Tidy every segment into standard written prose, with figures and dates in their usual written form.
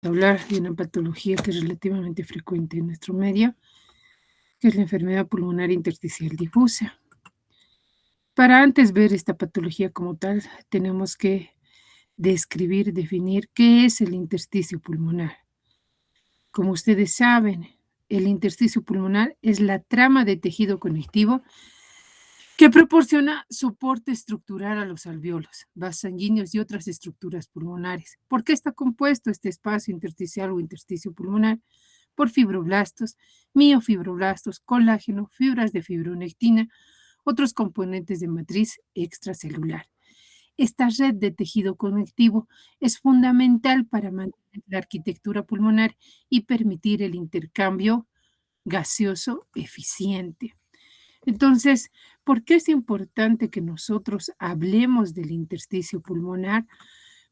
Hablar de una patología que es relativamente frecuente en nuestro medio, que es la enfermedad pulmonar intersticial difusa. Para antes ver esta patología como tal, tenemos que describir, definir qué es el intersticio pulmonar. Como ustedes saben, el intersticio pulmonar es la trama de tejido conectivo que proporciona soporte estructural a los alvéolos, vasos sanguíneos y otras estructuras pulmonares. ¿Por qué está compuesto este espacio intersticial o intersticio pulmonar? Por fibroblastos, miofibroblastos, colágeno, fibras de fibronectina, otros componentes de matriz extracelular. Esta red de tejido conectivo es fundamental para mantener la arquitectura pulmonar y permitir el intercambio gaseoso eficiente. Entonces, ¿por qué es importante que nosotros hablemos del intersticio pulmonar?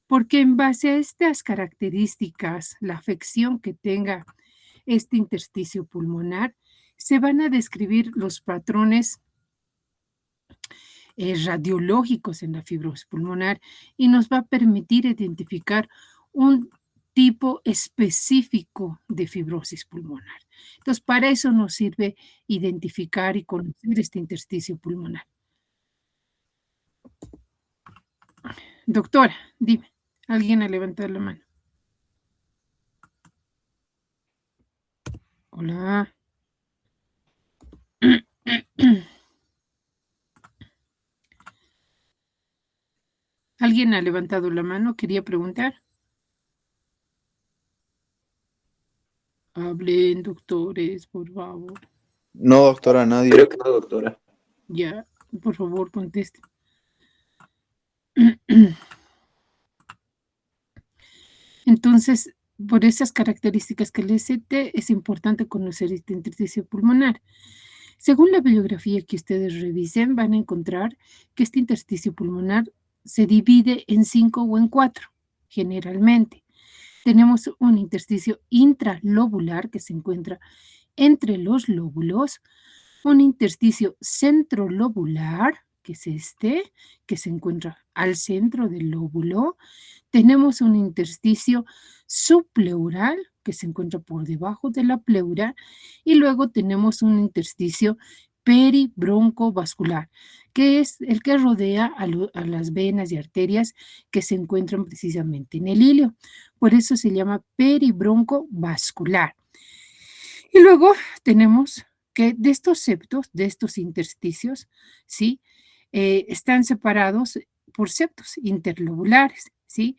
Porque en base a estas características, la afección que tenga este intersticio pulmonar, se van a describir los patrones radiológicos en la fibrosis pulmonar y nos va a permitir identificar un tipo específico de fibrosis pulmonar. Entonces, para eso nos sirve identificar y conocer este intersticio pulmonar. Doctora, dime, ¿alguien ha levantado la mano? Hola. ¿Alguien ha levantado la mano? Quería preguntar. Hablen, doctores, por favor. No, doctora, nadie. Creo que no, doctora. Ya, por favor, conteste. Entonces, por esas características que les cité, es importante conocer este intersticio pulmonar. Según la bibliografía que ustedes revisen, van a encontrar que este intersticio pulmonar se divide en 5 o en 4, generalmente. Tenemos un intersticio intralobular que se encuentra entre los lóbulos, un intersticio centrolobular, que es este, que se encuentra al centro del lóbulo. Tenemos un intersticio subpleural, que se encuentra por debajo de la pleura, y luego tenemos un intersticio peribroncovascular, que es el que rodea a las venas y arterias que se encuentran precisamente en el ilio. Por eso se llama peribroncovascular. Y luego tenemos que de estos septos, de estos intersticios, ¿sí? Están separados por septos interlobulares, ¿sí?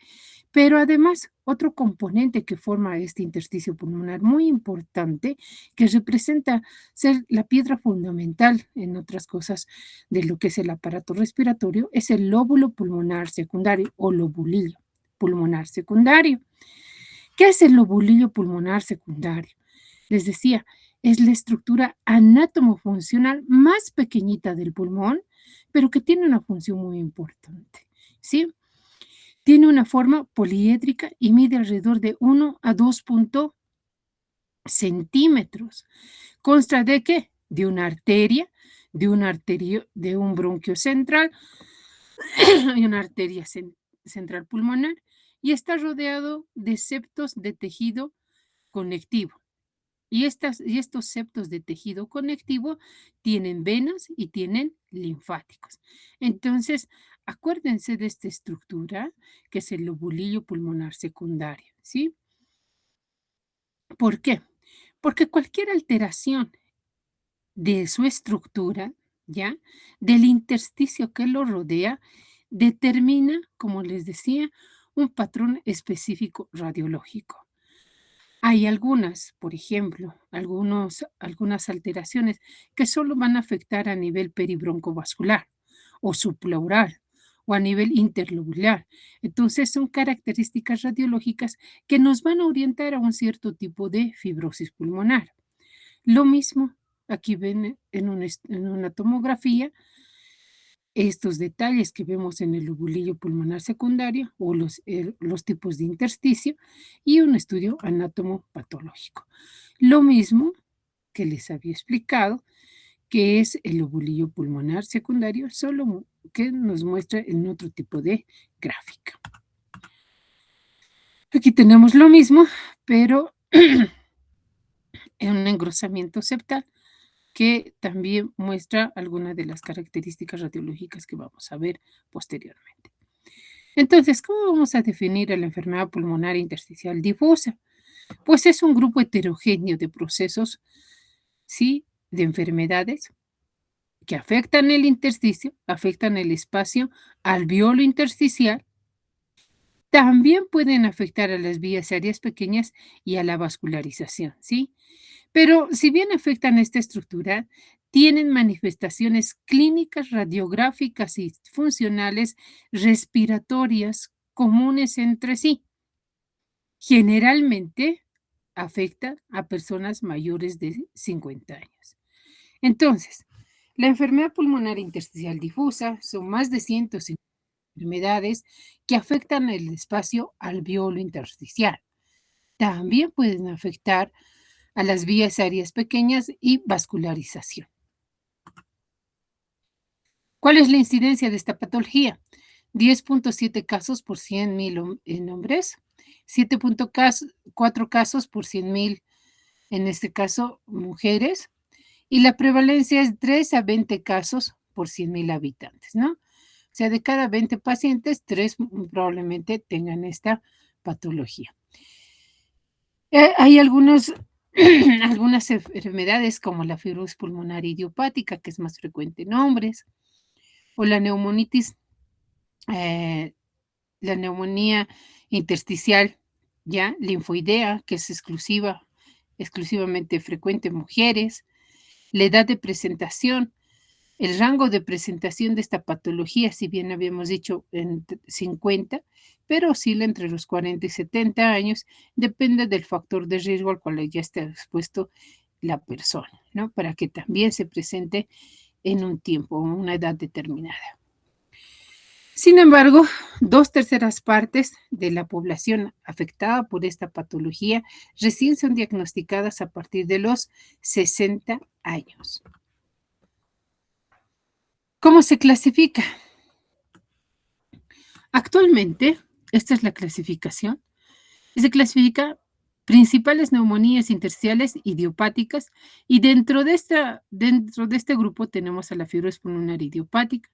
Pero además, otro componente que forma este intersticio pulmonar muy importante, que representa ser la piedra fundamental en otras cosas de lo que es el aparato respiratorio, es el lóbulo pulmonar secundario o lobulillo pulmonar secundario. ¿Qué es el lobulillo pulmonar secundario? Les decía, es la estructura anatomofuncional más pequeñita del pulmón, pero que tiene una función muy importante, ¿sí? Tiene una forma poliédrica y mide alrededor de 1 a 2 centímetros. ¿Consta de qué? De una arteria, de un bronquio central y una arteria central pulmonar, y está rodeado de septos de tejido conectivo. Y estos septos de tejido conectivo tienen venas y tienen linfáticos. Entonces, acuérdense de esta estructura que es el lobulillo pulmonar secundario, ¿sí? ¿Por qué? Porque cualquier alteración de su estructura, ¿ya? Del intersticio que lo rodea, determina, como les decía, un patrón específico radiológico. Hay algunas, por ejemplo, algunas alteraciones que solo van a afectar a nivel peribroncovascular o subpleural o a nivel interlobular. Entonces, son características radiológicas que nos van a orientar a un cierto tipo de fibrosis pulmonar. Lo mismo, aquí ven en una tomografía estos detalles que vemos en el lobulillo pulmonar secundario o los tipos de intersticio y un estudio anatomopatológico. Lo mismo que les había explicado, que es el lobulillo pulmonar secundario, solo que nos muestra en otro tipo de gráfica. Aquí tenemos lo mismo, pero en un engrosamiento septal que también muestra algunas de las características radiológicas que vamos a ver posteriormente. Entonces, ¿cómo vamos a definir a la enfermedad pulmonar intersticial difusa? Pues es un grupo heterogéneo de procesos, ¿sí? De enfermedades que afectan el intersticio, afectan el espacio alveolo intersticial, también pueden afectar a las vías aéreas pequeñas y a la vascularización, ¿sí? Pero si bien afectan esta estructura, tienen manifestaciones clínicas, radiográficas y funcionales respiratorias comunes entre sí. Generalmente afecta a personas mayores de 50 años. Entonces, la enfermedad pulmonar intersticial difusa son más de 150 enfermedades que afectan el espacio alveolo intersticial. También pueden afectar a las vías aéreas pequeñas y vascularización. ¿Cuál es la incidencia de esta patología? 10.7 casos por 100.000 en hombres, 7.4 casos por 100.000, en este caso, mujeres, y la prevalencia es 3 a 20 casos por 100.000 habitantes, ¿no? O sea, de cada 20 pacientes, 3 probablemente tengan esta patología. Hay algunos algunas enfermedades como la fibrosis pulmonar idiopática, que es más frecuente en hombres, o eh, la neumonía intersticial, ya, linfoidea, que es exclusivamente frecuente en mujeres, la edad de presentación. El rango de presentación de esta patología, si bien habíamos dicho en 50, pero oscila entre los 40 y 70 años, depende del factor de riesgo al cual ya esté expuesto la persona, ¿no? Para que también se presente en un tiempo, en una edad determinada. Sin embargo, 2/3 partes de la población afectada por esta patología recién son diagnosticadas a partir de los 60 años. ¿Cómo se clasifica? Actualmente, esta es la clasificación. Se clasifica principales neumonías intersticiales idiopáticas y dentro de este grupo tenemos a la fibrosis pulmonar idiopática,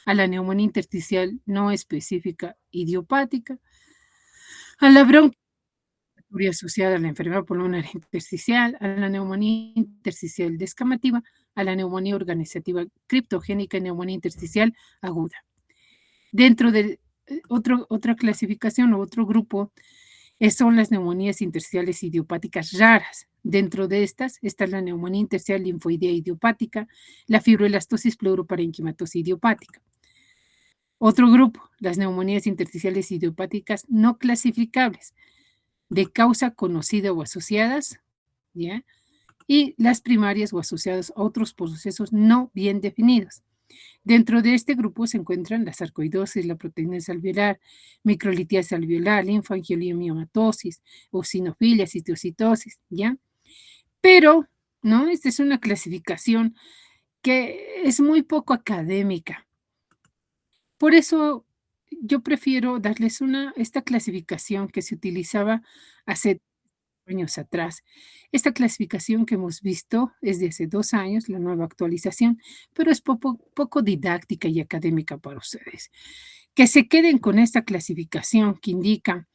a la neumonía intersticial no específica idiopática, a la bronquiolitis asociada a la enfermedad pulmonar intersticial, a la neumonía intersticial descamativa, a la neumonía organizativa criptogénica y neumonía intersticial aguda. Dentro de otra clasificación o otro grupo son las neumonías intersticiales idiopáticas raras. Dentro de estas está la neumonía intersticial linfoidea idiopática, la fibroelastosis pleuroparenquimatosa idiopática. Otro grupo, las neumonías intersticiales idiopáticas no clasificables, de causa conocida o asociadas, ¿ya? Y las primarias o asociadas a otros procesos no bien definidos. Dentro de este grupo se encuentran la sarcoidosis, la proteína alveolar, microlitiasis alveolar, linfoangioliomatosis, eosinofilia, citocitosis, ¿ya? Pero, ¿no? Esta es una clasificación que es muy poco académica. Por eso yo prefiero darles esta clasificación que se utilizaba hace años atrás. Esta clasificación que hemos visto es de hace 2 años, la nueva actualización, pero es poco didáctica y académica para ustedes. Que se queden con esta clasificación que indica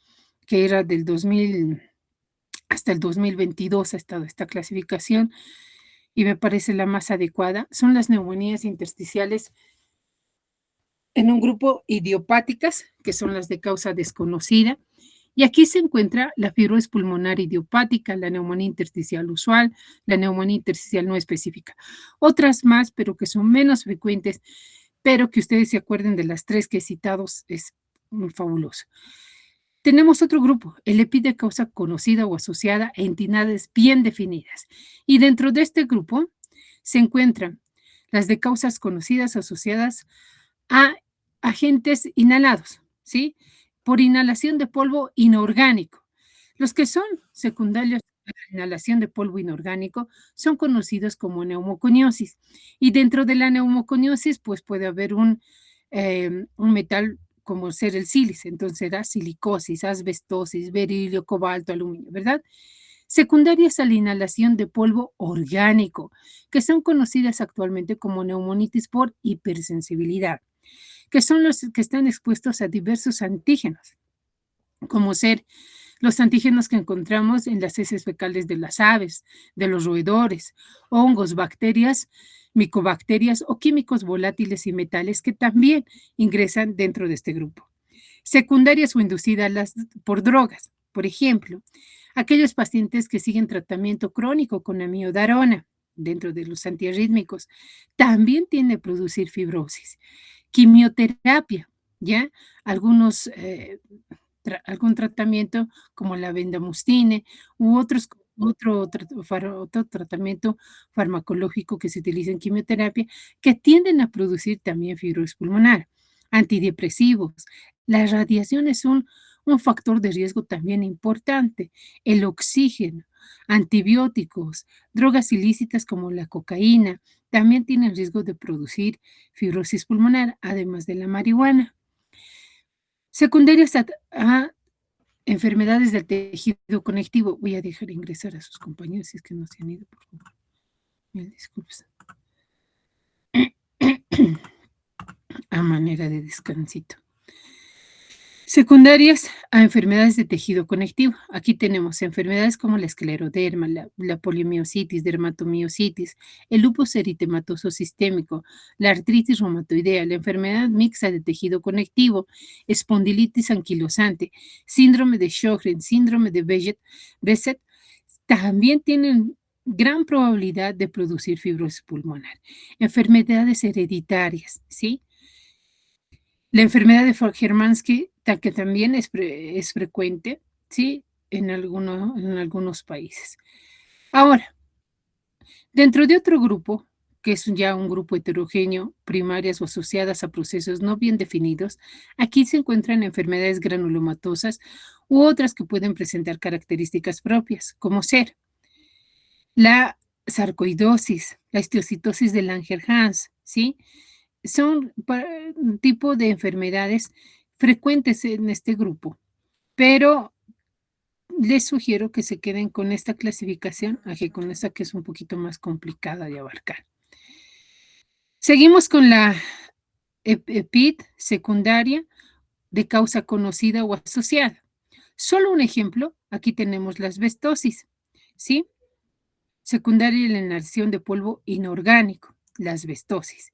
que era del 2000 hasta el 2022 ha estado esta clasificación y me parece la más adecuada, son las neumonías intersticiales en un grupo idiopáticas, que son las de causa desconocida, y aquí se encuentra la fibrosis pulmonar idiopática, la neumonía intersticial usual, la neumonía intersticial no específica. Otras más, pero que son menos frecuentes, pero que ustedes se acuerden de las 3 que he citado, es fabuloso. Tenemos otro grupo, el EPI de causa conocida o asociada a entidades bien definidas. Y dentro de este grupo se encuentran las de causas conocidas asociadas a agentes inhalados, ¿sí? Por inhalación de polvo inorgánico. Los que son secundarios a la inhalación de polvo inorgánico son conocidos como neumoconiosis. Y dentro de la neumoconiosis, pues puede haber un metal como ser el sílice, entonces da silicosis, asbestosis, berilio, cobalto, aluminio, ¿verdad? Secundarias a la inhalación de polvo orgánico, que son conocidas actualmente como neumonitis por hipersensibilidad, que son los que están expuestos a diversos antígenos, como ser los antígenos que encontramos en las heces fecales de las aves, de los roedores, hongos, bacterias, micobacterias o químicos volátiles y metales que también ingresan dentro de este grupo. Secundarias o inducidas por drogas, por ejemplo, aquellos pacientes que siguen tratamiento crónico con amiodarona dentro de los antiarrítmicos, también tiende a producir fibrosis. Quimioterapia, ¿ya? Algunos algún tratamiento como la bendamustine u otro tratamiento farmacológico que se utiliza en quimioterapia que tienden a producir también fibrosis pulmonar. Antidepresivos. La radiación es un factor de riesgo también importante. El oxígeno, antibióticos, drogas ilícitas como la cocaína, también tienen riesgo de producir fibrosis pulmonar, además de la marihuana. Secundarias a enfermedades del tejido conectivo. Voy a dejar ingresar a sus compañeros si es que no se han ido, por favor. Mil disculpas. A manera de descansito. Secundarias a enfermedades de tejido conectivo. Aquí tenemos enfermedades como la escleroderma, la polimiositis, dermatomiositis, el lupus eritematoso sistémico, la artritis reumatoidea, la enfermedad mixta de tejido conectivo, espondilitis anquilosante, síndrome de Sjögren, síndrome de Behcet, también tienen gran probabilidad de producir fibrosis pulmonar. Enfermedades hereditarias, ¿sí? La enfermedad de Fagermansky, que también es frecuente, ¿sí? En algunos países. Ahora, dentro de otro grupo, que es ya un grupo heterogéneo, primarias o asociadas a procesos no bien definidos, aquí se encuentran enfermedades granulomatosas u otras que pueden presentar características propias, como ser la sarcoidosis, la histiocytosis de Langerhans, ¿sí? Son un tipo de enfermedades frecuentes en este grupo, pero les sugiero que se queden con esta clasificación, aunque con esta que es un poquito más complicada de abarcar. Seguimos con la EPID secundaria de causa conocida o asociada. Solo un ejemplo, aquí tenemos la asbestosis, ¿sí? Secundaria y la inhalación de polvo inorgánico, la asbestosis.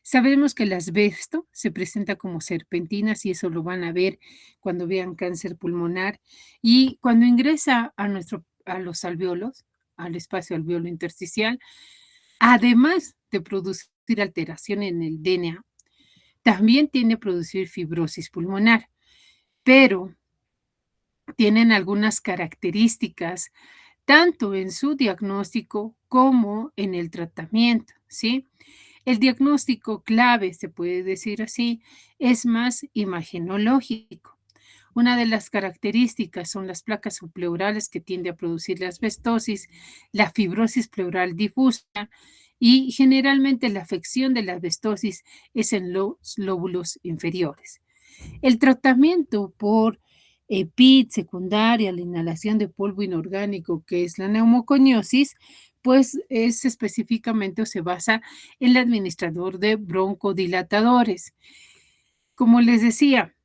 Sabemos que el asbesto se presenta como serpentinas y eso lo van a ver cuando vean cáncer pulmonar y cuando ingresa a los alveolos, al espacio alveolo intersticial, además de producir alteración en el DNA, también tiene a producir fibrosis pulmonar, pero tienen algunas características tanto en su diagnóstico como en el tratamiento, ¿sí? El diagnóstico clave, se puede decir así, es más imagenológico. Una de las características son las placas subpleurales que tiende a producir la asbestosis, la fibrosis pleural difusa y generalmente la afección de la asbestosis es en los lóbulos inferiores. El tratamiento por EPID secundaria, la inhalación de polvo inorgánico, que es la neumoconiosis, pues es específicamente o se basa en el administrador de broncodilatadores. Como les decía,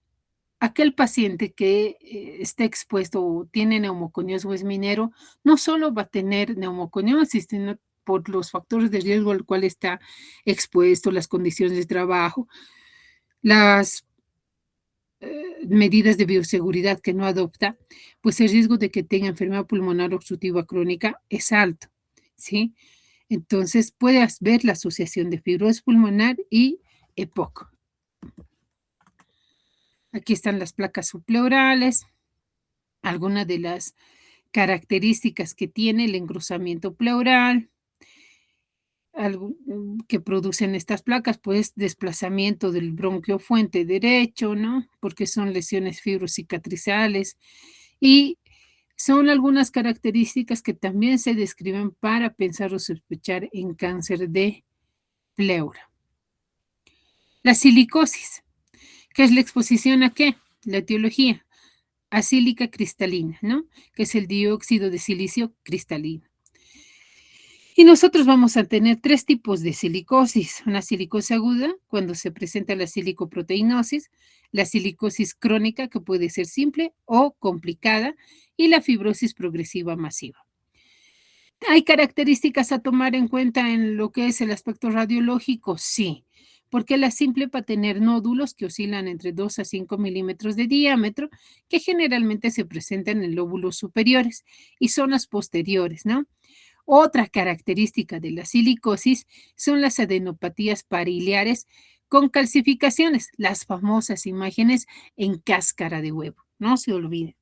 aquel paciente que esté expuesto o tiene neumoconiosis o es minero, no solo va a tener neumoconiosis, sino por los factores de riesgo al cual está expuesto, las condiciones de trabajo, las medidas de bioseguridad que no adopta, pues el riesgo de que tenga enfermedad pulmonar obstructiva crónica es alto, ¿sí? Entonces, puedes ver la asociación de fibrosis pulmonar y EPOC. Aquí están las placas subpleurales, algunas de las características que tiene el engrosamiento pleural, que producen estas placas, pues desplazamiento del bronquio fuente derecho, ¿no? Porque son lesiones fibrocicatrizales y son algunas características que también se describen para pensar o sospechar en cáncer de pleura. La silicosis, ¿Qué es la exposición a qué? La etiología. A sílica cristalina, ¿no? Que es el dióxido de silicio cristalino. Y nosotros vamos a tener tres tipos de silicosis. Una silicosis aguda, cuando se presenta la silicoproteinosis, la silicosis crónica, que puede ser simple o complicada, y la fibrosis progresiva masiva. ¿Hay características a tomar en cuenta en lo que es el aspecto radiológico? Sí, porque la simple va a tener nódulos que oscilan entre 2 a 5 milímetros de diámetro, que generalmente se presentan en lóbulos superiores y zonas posteriores, ¿no? Otra característica de la silicosis son las adenopatías pariliares con calcificaciones, las famosas imágenes en cáscara de huevo. No se olviden.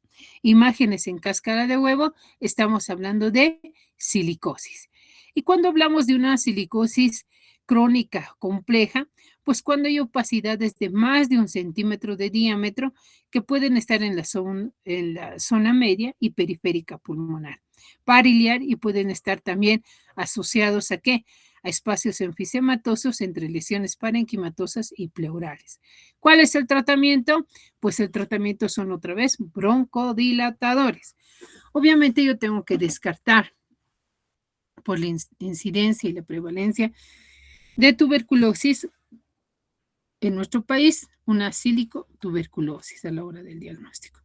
Imágenes en cáscara de huevo, estamos hablando de silicosis. Y cuando hablamos de una silicosis crónica compleja, pues cuando hay opacidades de más de 1 centímetro de diámetro que pueden estar en la zona media y periférica pulmonar pariliar y pueden estar también asociados a qué? A espacios enfisematosos entre lesiones parenquimatosas y pleurales. ¿Cuál es el tratamiento? Pues el tratamiento son otra vez broncodilatadores. Obviamente yo tengo que descartar por la incidencia y la prevalencia de tuberculosis en nuestro país, una sílico-tuberculosis a la hora del diagnóstico.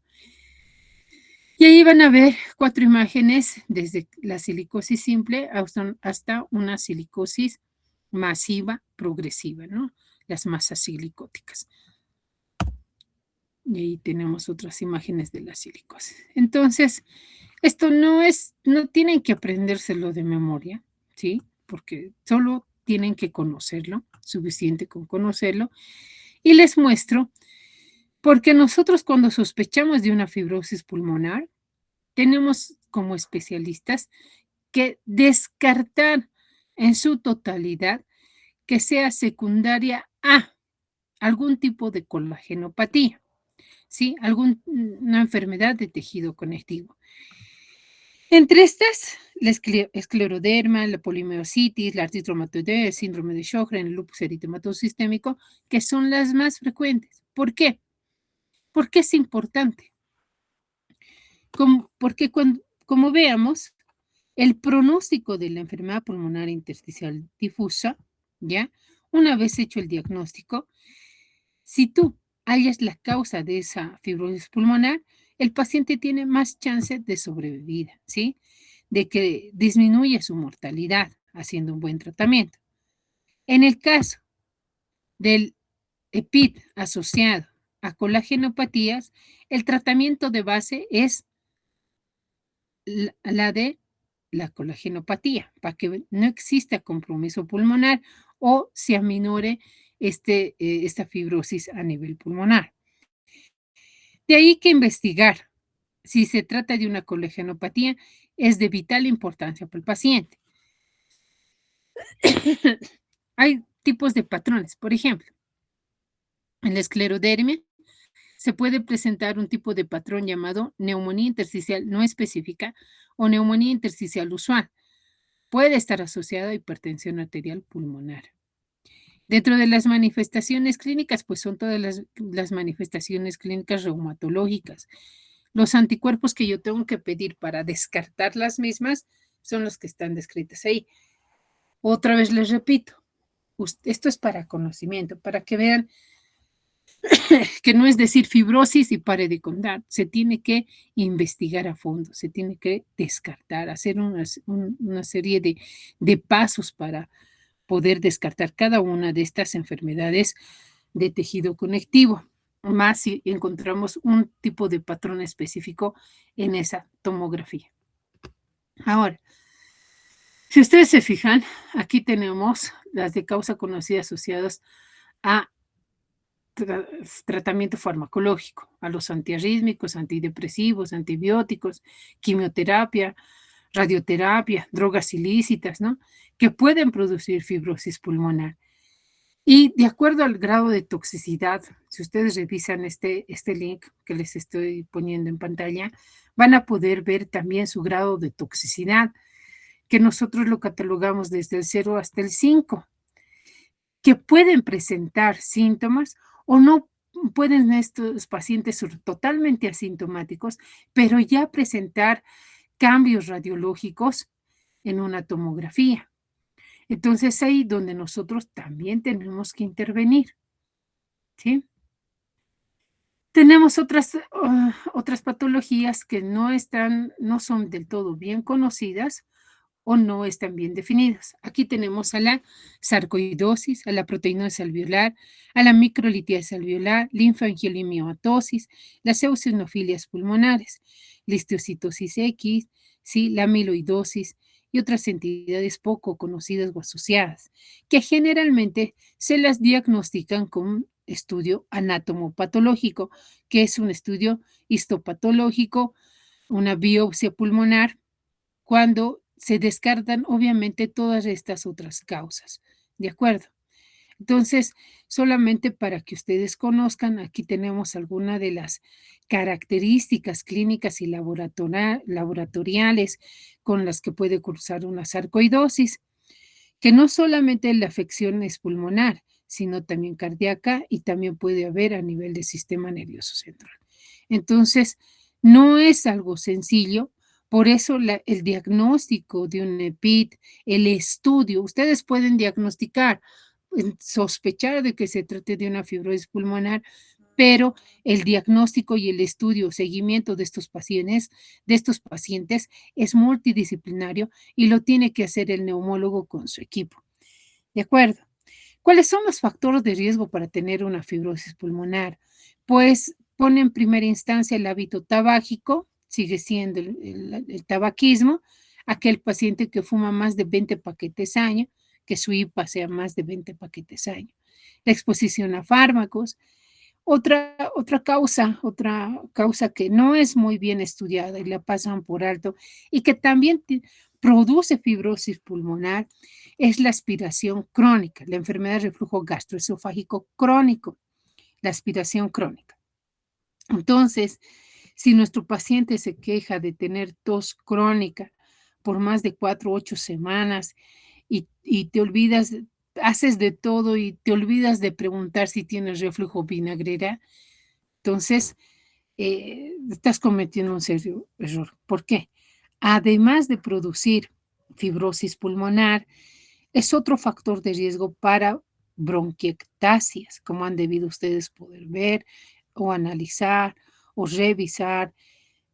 Y ahí van a ver 4 imágenes desde la silicosis simple hasta una silicosis masiva progresiva, ¿no? Las masas silicóticas. Y ahí tenemos otras imágenes de la silicosis. Entonces, esto no tienen que aprendérselo de memoria, ¿sí? Porque solo tienen que conocerlo, suficiente con conocerlo. Y les muestro, porque nosotros cuando sospechamos de una fibrosis pulmonar, tenemos como especialistas que descartar en su totalidad que sea secundaria a algún tipo de colagenopatía, ¿sí? Alguna enfermedad de tejido conectivo. Entre estas, la escleroderma, la polimiositis, la artritis reumatoidea, el síndrome de Sjögren, el lupus eritematoso sistémico, que son las más frecuentes. ¿Por qué? Porque es importante. Porque como veamos, el pronóstico de la enfermedad pulmonar intersticial difusa, ¿ya? Una vez hecho el diagnóstico, si tú hallas la causa de esa fibrosis pulmonar, el paciente tiene más chance de sobrevivir, ¿sí? De que disminuya su mortalidad haciendo un buen tratamiento. En el caso del EPID asociado a colagenopatías, el tratamiento de base es la de la colagenopatía, para que no exista compromiso pulmonar o se aminore esta fibrosis a nivel pulmonar. De ahí que investigar si se trata de una colagenopatía es de vital importancia para el paciente. Hay tipos de patrones, por ejemplo, en la esclerodermia se puede presentar un tipo de patrón llamado neumonía intersticial no específica o neumonía intersticial usual. Puede estar asociada a hipertensión arterial pulmonar. Dentro de las manifestaciones clínicas, pues son todas las manifestaciones clínicas reumatológicas. Los anticuerpos que yo tengo que pedir para descartar las mismas son los que están descritos ahí. Otra vez les repito, esto es para conocimiento, para que vean que no es decir fibrosis y pare de contar, se tiene que investigar a fondo, se tiene que descartar, hacer una serie de pasos para poder descartar cada una de estas enfermedades de tejido conectivo, más si encontramos un tipo de patrón específico en esa tomografía. Ahora, si ustedes se fijan, aquí tenemos las de causa conocida asociadas a tratamiento farmacológico, a los antiarrítmicos, antidepresivos, antibióticos, quimioterapia, radioterapia, drogas ilícitas, ¿no? Que pueden producir fibrosis pulmonar. Y de acuerdo al grado de toxicidad, si ustedes revisan este link que les estoy poniendo en pantalla, van a poder ver también su grado de toxicidad, que nosotros lo catalogamos desde el 0 hasta el 5, que pueden presentar síntomas o no pueden estos pacientes ser totalmente asintomáticos, pero ya presentar cambios radiológicos en una tomografía. Entonces, ahí donde nosotros también tenemos que intervenir, ¿sí? Tenemos otras patologías que no son del todo bien conocidas o no están bien definidas. Aquí tenemos a la sarcoidosis, a la proteinosis alveolar, a la microlitiasis alveolar, linfangiolimiomatosis, las eosinofilias pulmonares, la histiocytosis X, ¿sí? La amiloidosis y otras entidades poco conocidas o asociadas, que generalmente se las diagnostican con un estudio anatomopatológico, que es un estudio histopatológico, una biopsia pulmonar, cuando se descartan obviamente todas estas otras causas, ¿de acuerdo? Entonces, solamente para que ustedes conozcan, aquí tenemos algunas de las características clínicas y laboratoriales con las que puede cursar una sarcoidosis, que no solamente la afección es pulmonar, sino también cardíaca y también puede haber a nivel del sistema nervioso central. Entonces, no es algo sencillo, por eso el diagnóstico de un EPIT, el estudio, ustedes pueden diagnosticar, sospechar de que se trate de una fibrosis pulmonar, pero el diagnóstico y el estudio, seguimiento de estos pacientes es multidisciplinario y lo tiene que hacer el neumólogo con su equipo. ¿De acuerdo? ¿Cuáles son los factores de riesgo para tener una fibrosis pulmonar? Pues pone en primera instancia el hábito tabáquico, sigue siendo el tabaquismo, aquel paciente que fuma más de 20 paquetes año, que su IPA sea más de 20 paquetes año. La exposición a fármacos. Otra causa que no es muy bien estudiada y la pasan por alto y que también produce fibrosis pulmonar es la aspiración crónica, la enfermedad de reflujo gastroesofágico crónico, la aspiración crónica. Entonces, si nuestro paciente se queja de tener tos crónica por más de 4 o 8 semanas y te olvidas, haces de todo y te olvidas de preguntar si tienes reflujo vinagrera, entonces estás cometiendo un serio error. ¿Por qué? Además de producir fibrosis pulmonar, es otro factor de riesgo para bronquiectasias, como han debido ustedes poder ver o analizar o revisar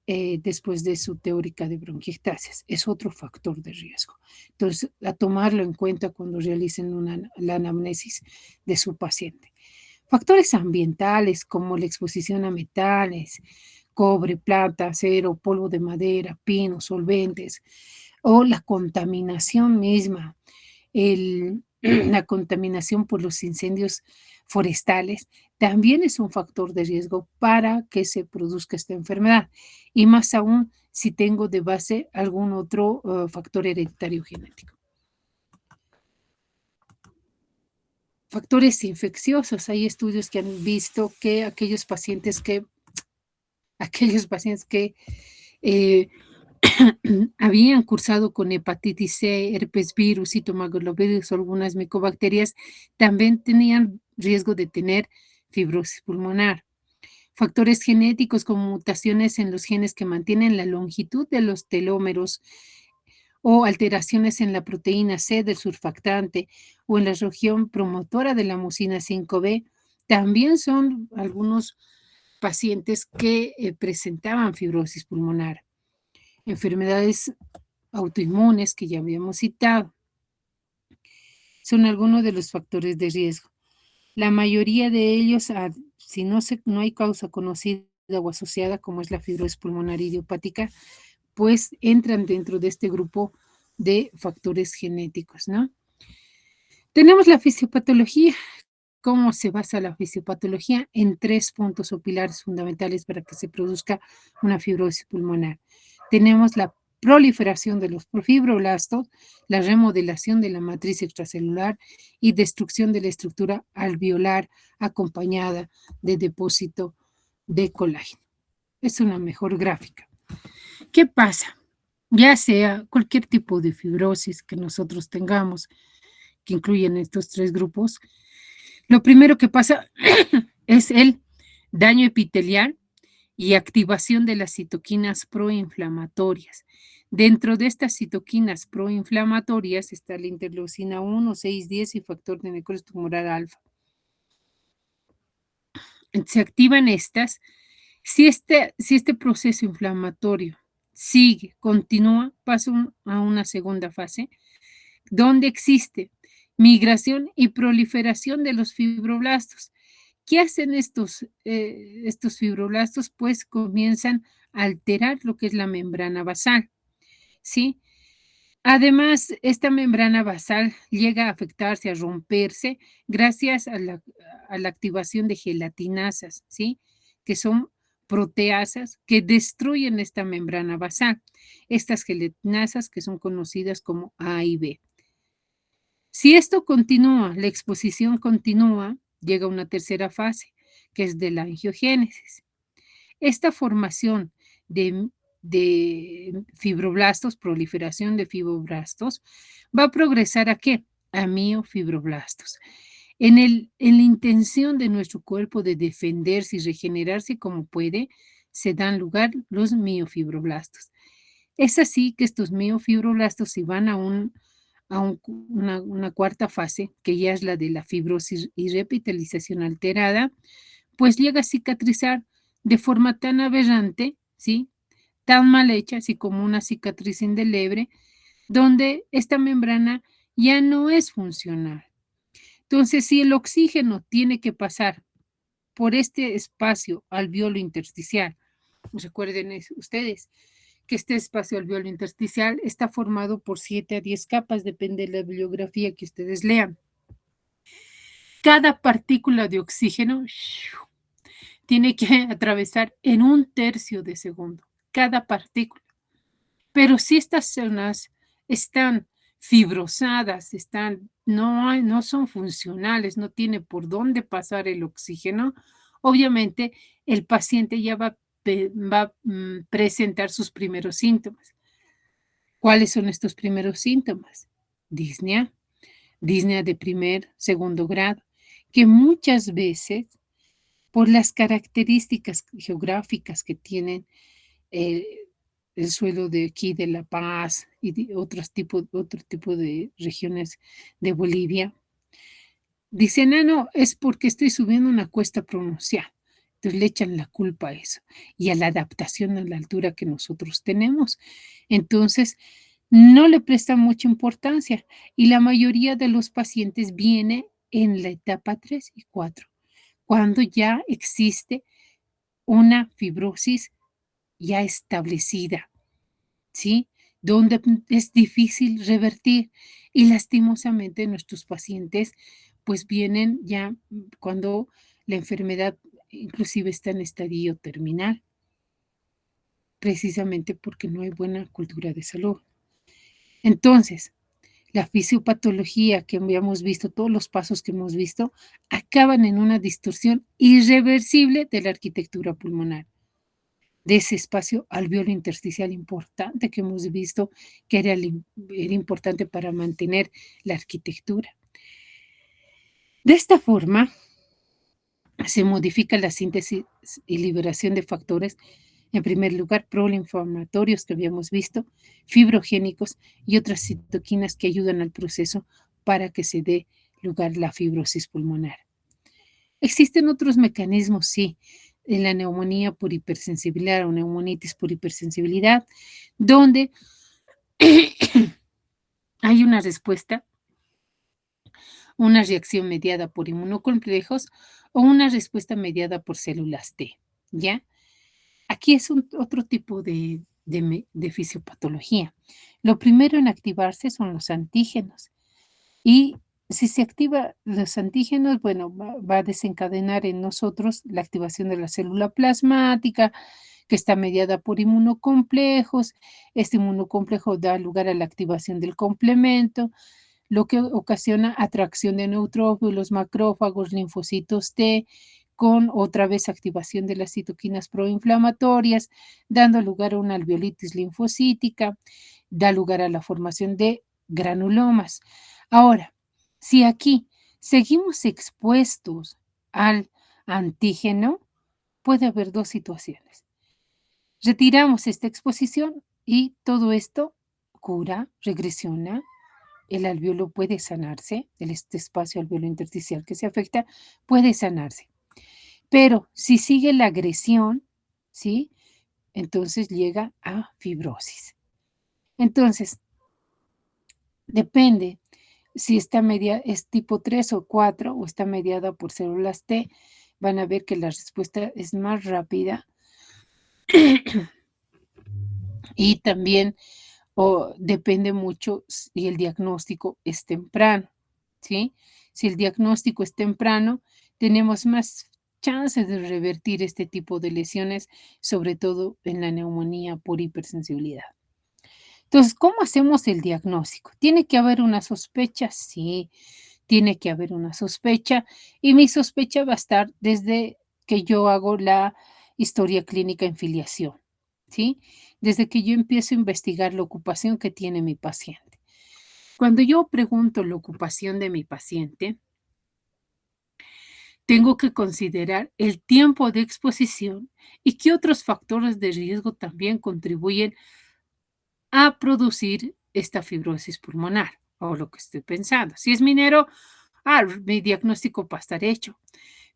después de su teórica de bronquiectasias. Es otro factor de riesgo. Entonces, a tomarlo en cuenta cuando realicen la anamnesis de su paciente. Factores ambientales como la exposición a metales, cobre, plata, acero, polvo de madera, pino, solventes, o la contaminación misma, la contaminación por los incendios forestales, también es un factor de riesgo para que se produzca esta enfermedad. Y más aún si tengo de base algún otro factor hereditario genético. Factores infecciosos. Hay estudios que han visto que aquellos pacientes que habían cursado con hepatitis C, herpes virus, citomegalovirus o algunas micobacterias, también tenían riesgo de tener fibrosis pulmonar. Factores genéticos como mutaciones en los genes que mantienen la longitud de los telómeros o alteraciones en la proteína C del surfactante o en la región promotora de la mucina 5B, también son algunos pacientes que presentaban fibrosis pulmonar. Enfermedades autoinmunes que ya habíamos citado son algunos de los factores de riesgo. La mayoría de ellos, si no hay causa conocida o asociada, como es la fibrosis pulmonar idiopática, pues entran dentro de este grupo de factores genéticos, ¿no? Tenemos la fisiopatología. ¿Cómo se basa la fisiopatología? En 3 puntos o pilares fundamentales para que se produzca una fibrosis pulmonar. Tenemos la proliferación de los fibroblastos, la remodelación de la matriz extracelular y destrucción de la estructura alveolar acompañada de depósito de colágeno. Es una mejor gráfica. ¿Qué pasa? Ya sea cualquier tipo de fibrosis que nosotros tengamos, que incluyen estos 3 grupos, lo primero que pasa es el daño epitelial y activación de las citoquinas proinflamatorias. Dentro de estas citoquinas proinflamatorias está la interleucina 1, 6, 10 y factor de necrosis tumoral alfa. Se activan estas. Si este proceso inflamatorio sigue, continúa, pasa a una segunda fase, donde existe migración y proliferación de los fibroblastos. ¿Qué hacen estos fibroblastos? Pues comienzan a alterar lo que es la membrana basal, ¿sí? Además, esta membrana basal llega a afectarse, a romperse, gracias a la activación de gelatinasas, ¿sí? Que son proteasas que destruyen esta membrana basal. Estas gelatinasas que son conocidas como A y B. Si esto continúa, la exposición continúa, llega a una tercera fase, que es de la angiogénesis. Esta formación de fibroblastos, proliferación de fibroblastos, va a progresar ¿a qué? A miofibroblastos. En la intención de nuestro cuerpo de defenderse y regenerarse como puede, se dan lugar los miofibroblastos. Es así que estos miofibroblastos se van a una cuarta fase, que ya es la de la fibrosis y repitalización alterada, pues llega a cicatrizar de forma tan aberrante, ¿sí? Tan mal hecha, así como una cicatriz indeleble, donde esta membrana ya no es funcional. Entonces, si el oxígeno tiene que pasar por este espacio alveolo intersticial, recuerden ustedes que este espacio alveolo intersticial está formado por 7 a 10 capas, depende de la bibliografía que ustedes lean. Cada partícula de oxígeno tiene que atravesar en 1/3 de segundo, cada partícula. Pero si estas zonas están fibrosadas, no son funcionales, no tiene por dónde pasar el oxígeno, obviamente el paciente ya va a presentar sus primeros síntomas. ¿Cuáles son estos primeros síntomas? Disnea de primer, segundo grado, que muchas veces, por las características geográficas que tienen el suelo de aquí de La Paz y otro tipo de regiones de Bolivia, dicen, no, es porque estoy subiendo una cuesta pronunciada. Entonces le echan la culpa a eso y a la adaptación a la altura que nosotros tenemos. Entonces, no le prestan mucha importancia y la mayoría de los pacientes viene en la etapa 3 y 4, cuando ya existe una fibrosis ya establecida, ¿sí? Donde es difícil revertir y lastimosamente nuestros pacientes pues vienen ya cuando la enfermedad inclusive está en estadio terminal, precisamente porque no hay buena cultura de salud. Entonces, la fisiopatología que habíamos visto, todos los pasos que hemos visto, acaban en una distorsión irreversible de la arquitectura pulmonar, de ese espacio alveolo intersticial importante que hemos visto que era importante para mantener la arquitectura. De esta forma, se modifica la síntesis y liberación de factores, en primer lugar, proinflamatorios que habíamos visto, fibrogénicos y otras citoquinas que ayudan al proceso para que se dé lugar la fibrosis pulmonar. Existen otros mecanismos, sí, en la neumonía por hipersensibilidad o neumonitis por hipersensibilidad, donde hay una respuesta, una reacción mediada por inmunocomplejos o una respuesta mediada por células T, ¿ya? Aquí es otro tipo de fisiopatología. Lo primero en activarse son los antígenos. Y si se activa los antígenos, bueno, va a desencadenar en nosotros la activación de la célula plasmática, que está mediada por inmunocomplejos. Este inmunocomplejo da lugar a la activación del complemento, lo que ocasiona atracción de neutrófilos, macrófagos, linfocitos T, con otra vez activación de las citoquinas proinflamatorias, dando lugar a una alveolitis linfocítica, da lugar a la formación de granulomas. Ahora, si aquí seguimos expuestos al antígeno, puede haber dos situaciones. Retiramos esta exposición y todo esto cura, regresiona, el alveolo puede sanarse, este espacio alveolo intersticial que se afecta puede sanarse. Pero si sigue la agresión, ¿sí? Entonces llega a fibrosis. Entonces, depende si esta media es tipo 3 o 4 o está mediada por células T, van a ver que la respuesta es más rápida y también depende mucho si el diagnóstico es temprano, ¿sí? Si el diagnóstico es temprano, tenemos más chances de revertir este tipo de lesiones, sobre todo en la neumonía por hipersensibilidad. Entonces, ¿cómo hacemos el diagnóstico? ¿Tiene que haber una sospecha? Sí, tiene que haber una sospecha y mi sospecha va a estar desde que yo hago la historia clínica en filiación, ¿sí? Desde que yo empiezo a investigar la ocupación que tiene mi paciente. Cuando yo pregunto la ocupación de mi paciente, tengo que considerar el tiempo de exposición y qué otros factores de riesgo también contribuyen a producir esta fibrosis pulmonar o lo que estoy pensando. Si es minero, mi diagnóstico va a estar hecho,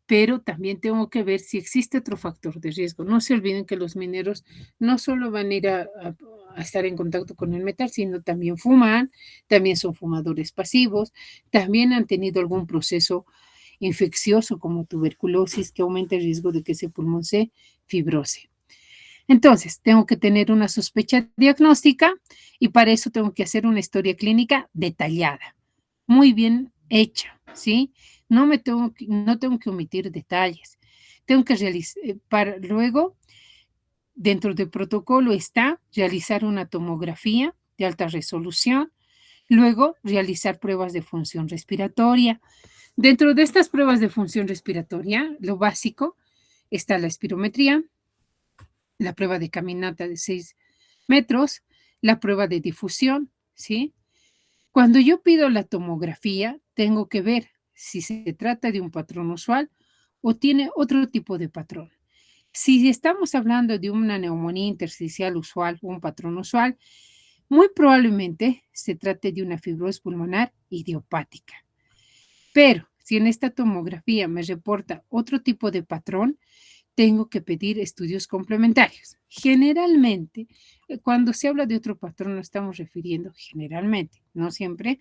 pero también tengo que ver si existe otro factor de riesgo. No se olviden que los mineros no solo van a ir a estar en contacto con el metal, sino también fuman, también son fumadores pasivos, también han tenido algún proceso infeccioso como tuberculosis que aumenta el riesgo de que ese pulmón se fibrose. Entonces, tengo que tener una sospecha diagnóstica y para eso tengo que hacer una historia clínica detallada, muy bien hecha, ¿sí? No tengo que omitir detalles. Tengo que realizar, para luego, dentro del protocolo está realizar una tomografía de alta resolución, luego realizar pruebas de función respiratoria. Dentro de estas pruebas de función respiratoria, lo básico está la espirometría, la prueba de caminata de 6 metros, la prueba de difusión, ¿sí? Cuando yo pido la tomografía, tengo que ver si se trata de un patrón usual o tiene otro tipo de patrón. Si estamos hablando de una neumonía intersticial usual o un patrón usual, muy probablemente se trate de una fibrosis pulmonar idiopática. Pero si en esta tomografía me reporta otro tipo de patrón, tengo que pedir estudios complementarios. Generalmente, cuando se habla de otro patrón, nos estamos refiriendo generalmente, no siempre,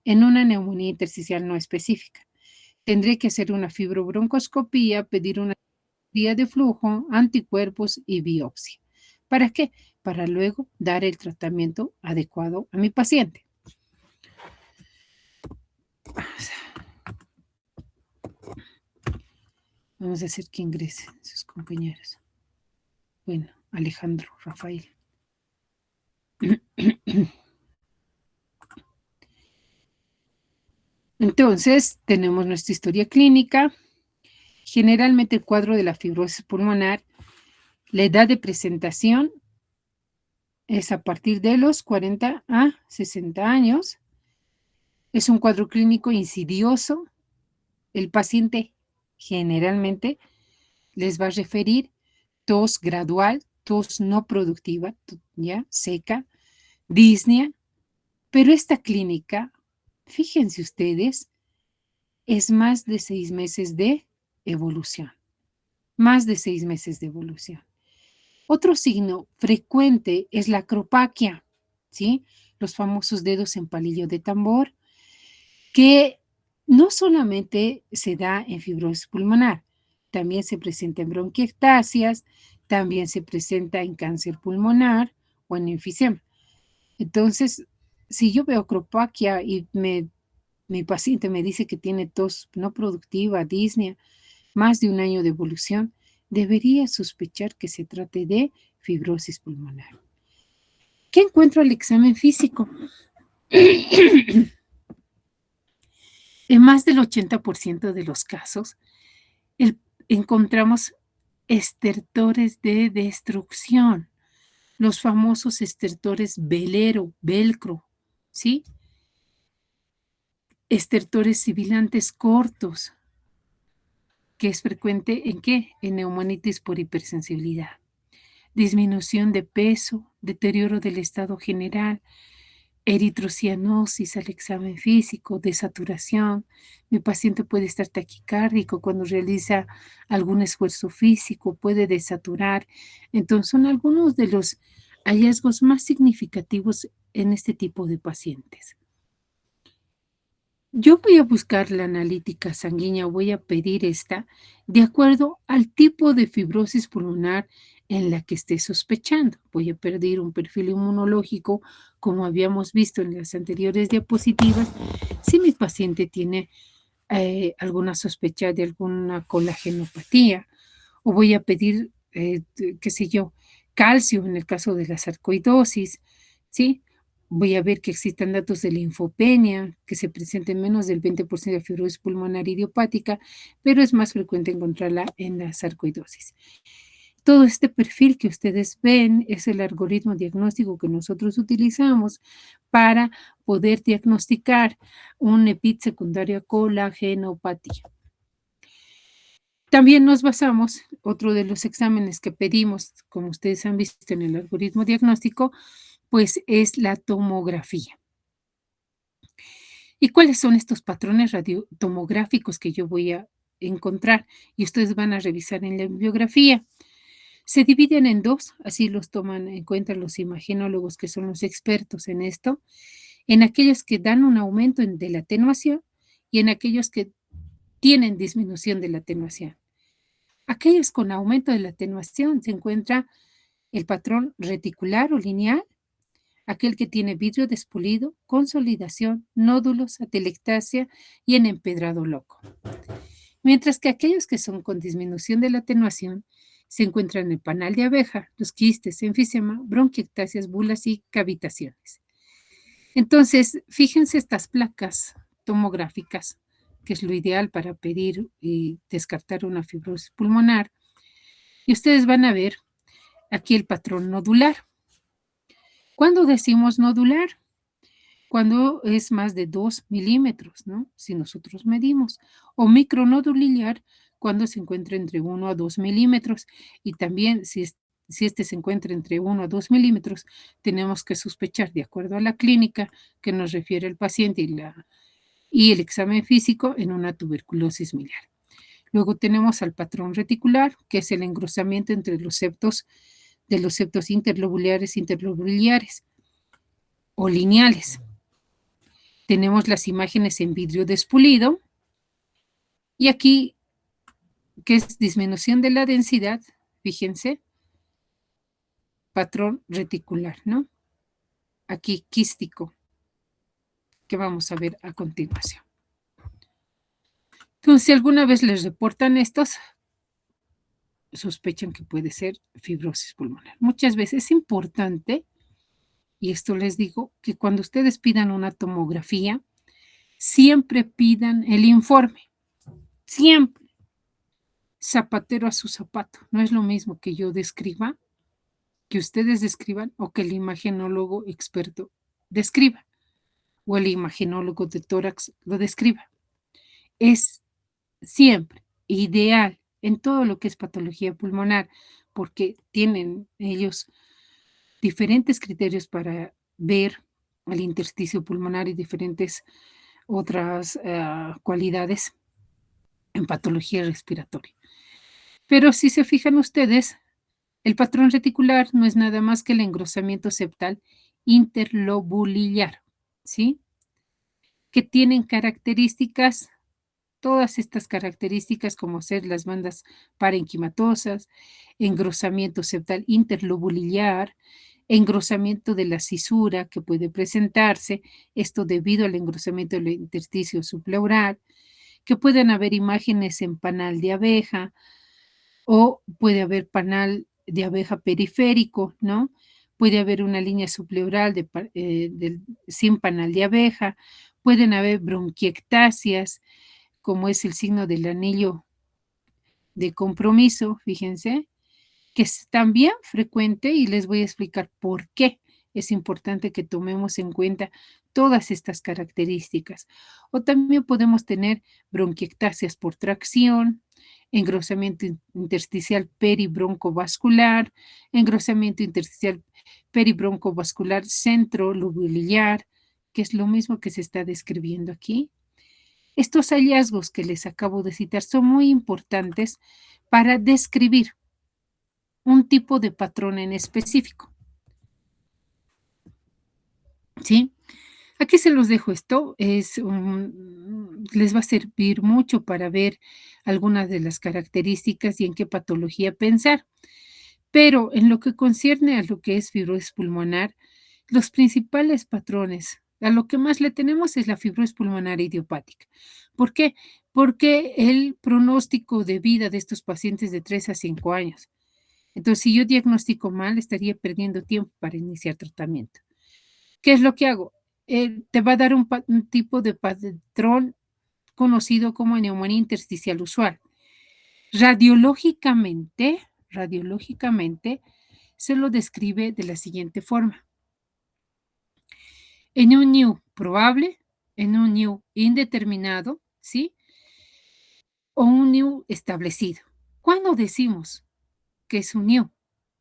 en una neumonía intersticial no específica. Tendré que hacer una fibrobroncoscopía, pedir una vía de flujo, anticuerpos y biopsia. ¿Para qué? Para luego dar el tratamiento adecuado a mi paciente. Vamos a hacer que ingresen sus compañeros. Bueno, Alejandro, Rafael. Entonces, tenemos nuestra historia clínica. Generalmente el cuadro de la fibrosis pulmonar, la edad de presentación es a partir de los 40 a 60 años. Es un cuadro clínico insidioso. El paciente generalmente les va a referir tos gradual, tos no productiva, ya seca, disnea, pero esta clínica, fíjense ustedes, es más de 6 meses de evolución, más de 6 meses de evolución. Otro signo frecuente es la acropaquia, ¿sí? Los famosos dedos en palillo de tambor, que no solamente se da en fibrosis pulmonar, también se presenta en bronquiectasias, también se presenta en cáncer pulmonar o en enfisema. Entonces, si yo veo acropaquia y mi paciente me dice que tiene tos no productiva, disnea, más de un año de evolución, debería sospechar que se trate de fibrosis pulmonar. ¿Qué encuentro al examen físico? En más del 80% de los casos, encontramos estertores de destrucción, los famosos estertores velcro, ¿sí? Estertores sibilantes cortos. que es frecuente ¿en qué? En neumonitis por hipersensibilidad. Disminución de peso, deterioro del estado general, eritrocianosis al examen físico, desaturación. Mi paciente puede estar taquicárdico cuando realiza algún esfuerzo físico, puede desaturar. Entonces, son algunos de los hallazgos más significativos en este tipo de pacientes. Yo voy a buscar la analítica sanguínea, voy a pedir esta de acuerdo al tipo de fibrosis pulmonar en la que esté sospechando. Voy a pedir un perfil inmunológico, como habíamos visto en las anteriores diapositivas, si mi paciente tiene alguna sospecha de alguna colagenopatía, o voy a pedir, qué sé yo, calcio en el caso de la sarcoidosis, ¿sí? Voy a ver que existan datos de linfopenia, que se presenten menos del 20% de fibrosis pulmonar idiopática, pero es más frecuente encontrarla en la sarcoidosis. Todo este perfil que ustedes ven es el algoritmo diagnóstico que nosotros utilizamos para poder diagnosticar un EPIT secundario a colagenopatía. También nos basamos, otro de los exámenes que pedimos, como ustedes han visto en el algoritmo diagnóstico, pues es la tomografía. ¿Y cuáles son estos patrones radiotomográficos que yo voy a encontrar? Y ustedes van a revisar en la bibliografía. Se dividen en dos, así los toman en cuenta los imagenólogos que son los expertos en esto, en aquellos que dan un aumento de la atenuación y en aquellos que tienen disminución de la atenuación. Aquellos con aumento de la atenuación se encuentra el patrón reticular o lineal, aquel que tiene vidrio despulido, consolidación, nódulos, atelectasia y en empedrado loco. Mientras que aquellos que son con disminución de la atenuación se encuentran en el panal de abeja, los quistes, enfisema, bronquiectasias, bulas y cavitaciones. Entonces, fíjense estas placas tomográficas, que es lo ideal para pedir y descartar una fibrosis pulmonar. Y ustedes van a ver aquí el patrón nodular. ¿Cuándo decimos nodular? Cuando es más de 2 milímetros, ¿no? Si nosotros medimos. O micronodulinear, cuando se encuentra entre 1 a 2 milímetros. Y también, si este se encuentra entre 1 a 2 milímetros, tenemos que sospechar, de acuerdo a la clínica que nos refiere el paciente y el examen físico, en una tuberculosis miliar. Luego tenemos al patrón reticular, que es el engrosamiento entre los septos de los septos interlobulares o lineales. Tenemos las imágenes en vidrio despulido y aquí, que es disminución de la densidad, fíjense, patrón reticular, ¿no? Aquí quístico, que vamos a ver a continuación. Entonces, si alguna vez les reportan estos, sospechan que puede ser fibrosis pulmonar. Muchas veces es importante, y esto les digo, que cuando ustedes pidan una tomografía, siempre pidan el informe, siempre. Zapatero a su zapato. No es lo mismo que yo describa, que ustedes describan o que el imagenólogo experto describa o el imagenólogo de tórax lo describa. Es siempre ideal en todo lo que es patología pulmonar, porque tienen ellos diferentes criterios para ver el intersticio pulmonar y diferentes otras cualidades en patología respiratoria. Pero si se fijan ustedes, el patrón reticular no es nada más que el engrosamiento septal interlobulillar, ¿sí? Que tienen características, todas estas características, como ser las bandas parenquimatosas, engrosamiento septal interlobulillar, engrosamiento de la cisura que puede presentarse, esto debido al engrosamiento del intersticio subpleural, que pueden haber imágenes en panal de abeja, o puede haber panal de abeja periférico, ¿no? Puede haber una línea subpleural sin panal de abeja, pueden haber bronquiectasias, como es el signo del anillo de compromiso, fíjense, que es también frecuente y les voy a explicar por qué es importante que tomemos en cuenta todas estas características. O también podemos tener bronquiectasias por tracción, engrosamiento intersticial peribroncovascular, engrosamiento intersticial peribroncovascular centrolobular, que es lo mismo que se está describiendo aquí. Estos hallazgos que les acabo de citar son muy importantes para describir un tipo de patrón en específico. ¿Sí? Aquí se los dejo esto, les va a servir mucho para ver algunas de las características y en qué patología pensar. Pero en lo que concierne a lo que es fibrosis pulmonar, los principales patrones, a lo que más le tenemos es la fibrosis pulmonar idiopática. ¿Por qué? Porque el pronóstico de vida de estos pacientes de 3 a 5 años. Entonces, si yo diagnostico mal, estaría perdiendo tiempo para iniciar tratamiento. ¿Qué es lo que hago? Te va a dar un tipo de patrón conocido como neumonía intersticial usual. Radiológicamente, se lo describe de la siguiente forma. En un NIU probable, en un NIU indeterminado, ¿sí? O un NIU establecido. ¿Cuándo decimos que es un NIU?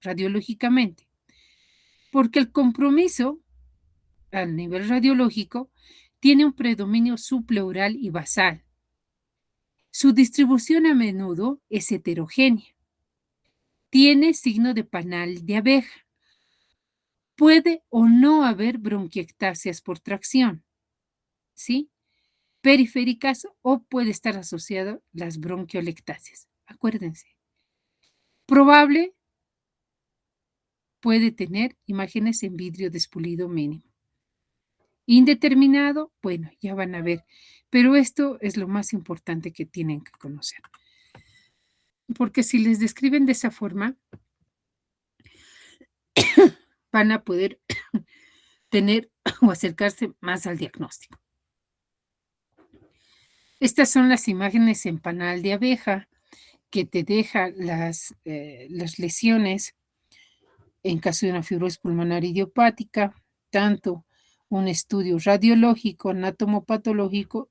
Radiológicamente. Porque el compromiso a nivel radiológico tiene un predominio subpleural y basal. Su distribución a menudo es heterogénea. Tiene signo de panal de abeja. Puede o no haber bronquiectasias por tracción, ¿sí? Periféricas o puede estar asociado las bronquiolectasias. Acuérdense. Probable puede tener imágenes en vidrio despulido mínimo. Indeterminado, bueno, ya van a ver, pero esto es lo más importante que tienen que conocer. Porque si les describen de esa forma, van a poder tener o acercarse más al diagnóstico. Estas son las imágenes en panal de abeja que te deja las lesiones en caso de una fibrosis pulmonar idiopática, tanto un estudio radiológico, anatomopatológico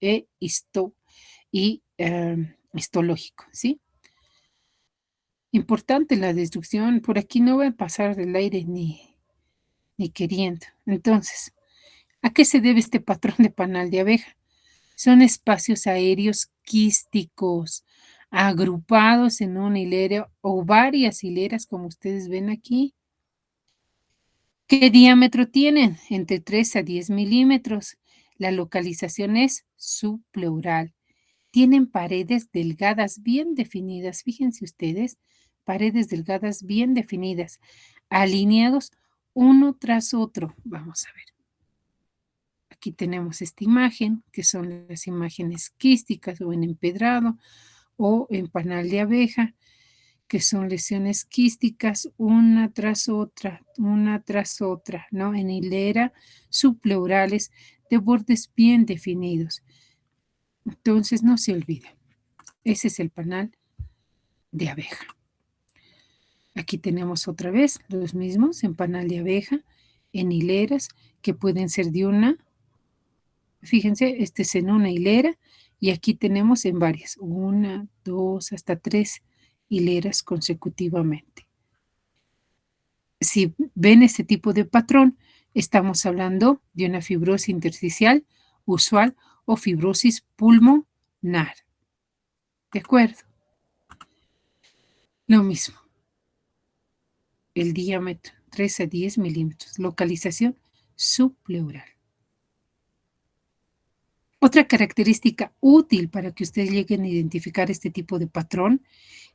histológico, ¿sí? Importante la destrucción, por aquí no va a pasar del aire ni queriendo. Entonces, ¿a qué se debe este patrón de panal de abeja? Son espacios aéreos quísticos, agrupados en una hilera o varias hileras, como ustedes ven aquí. ¿Qué diámetro tienen? Entre 3 a 10 milímetros. La localización es subpleural. Tienen paredes delgadas bien definidas. Fíjense ustedes, paredes delgadas bien definidas, alineados uno tras otro. Vamos a ver. Aquí tenemos esta imagen, que son las imágenes quísticas o en empedrado o en panal de abeja, que son lesiones quísticas una tras otra, ¿no? En hilera subpleurales de bordes bien definidos. Entonces, no se olvide, ese es el panal de abeja. Aquí tenemos otra vez los mismos en panal de abeja, en hileras que pueden ser de una. Fíjense, este es en una hilera y aquí tenemos en varias, 1, 2, hasta 3 hileras consecutivamente. Si ven este tipo de patrón, estamos hablando de una fibrosis intersticial usual o fibrosis pulmonar. ¿De acuerdo? Lo mismo. El diámetro, 3 a 10 milímetros. Localización subpleural. Otra característica útil para que ustedes lleguen a identificar este tipo de patrón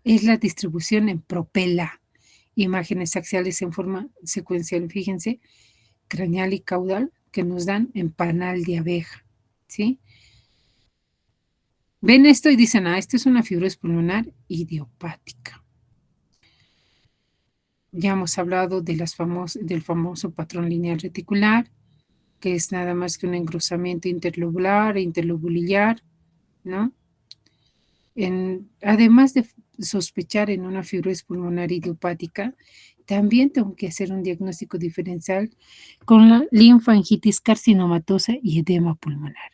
es la distribución en propela. Imágenes axiales en forma secuencial, fíjense, craneal y caudal, que nos dan en panal de abeja, ¿sí? Ven esto y dicen, esto es una fibrosis pulmonar idiopática. Ya hemos hablado de del famoso patrón lineal reticular, que es nada más que un engrosamiento interlobular e interlobular, ¿no? Además de sospechar en una fibrosis pulmonar idiopática, también tengo que hacer un diagnóstico diferencial con la linfangitis carcinomatosa y edema pulmonar.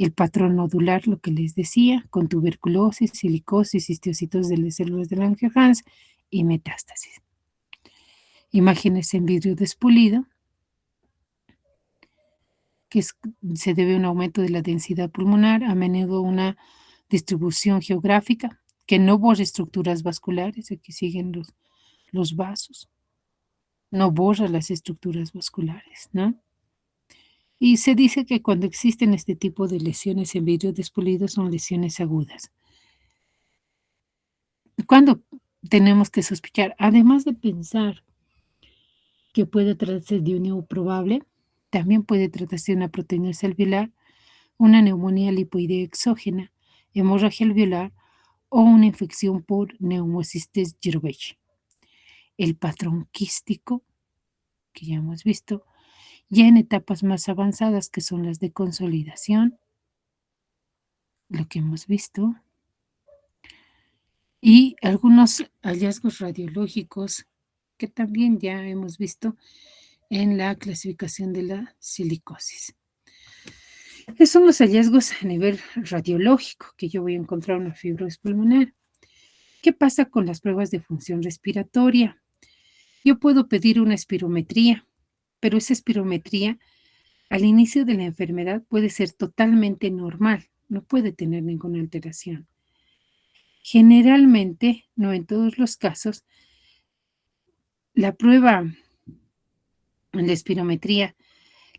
El patrón nodular, lo que les decía, con tuberculosis, silicosis, histiocitos de las células de Langerhans y metástasis. Imágenes en vidrio despulido, que se debe a un aumento de la densidad pulmonar, a menudo una distribución geográfica, que no borra estructuras vasculares, aquí siguen los vasos, no borra las estructuras vasculares, ¿no? Y se dice que cuando existen este tipo de lesiones en vidrio despulido son lesiones agudas. ¿Cuándo tenemos que sospechar? Además de pensar que puede tratarse de un neo probable, también puede tratarse de una proteínosis alveolar, una neumonía lipoidea exógena, hemorragia alveolar o una infección por neumocistis Girovich. El patrón quístico, que ya hemos visto, ya en etapas más avanzadas, que son las de consolidación, lo que hemos visto, y algunos hallazgos radiológicos que también ya hemos visto en la clasificación de la silicosis. Esos son los hallazgos a nivel radiológico, que yo voy a encontrar una fibrosis pulmonar. ¿Qué pasa con las pruebas de función respiratoria? Yo puedo pedir una espirometría, pero esa espirometría al inicio de la enfermedad puede ser totalmente normal, no puede tener ninguna alteración. Generalmente, no en todos los casos, la prueba en la espirometría,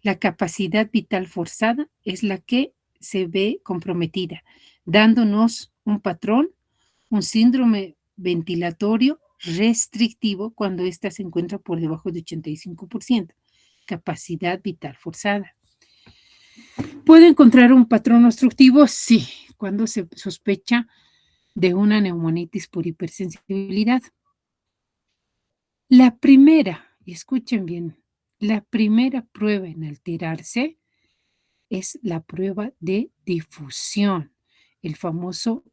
la capacidad vital forzada es la que se ve comprometida, dándonos un patrón, un síndrome ventilatorio restrictivo cuando ésta se encuentra por debajo de 85%. Capacidad vital forzada. ¿Puedo encontrar un patrón obstructivo? Sí, cuando se sospecha de una neumonitis por hipersensibilidad. La primera, y escuchen bien, la primera prueba en alterarse es la prueba de difusión, el famoso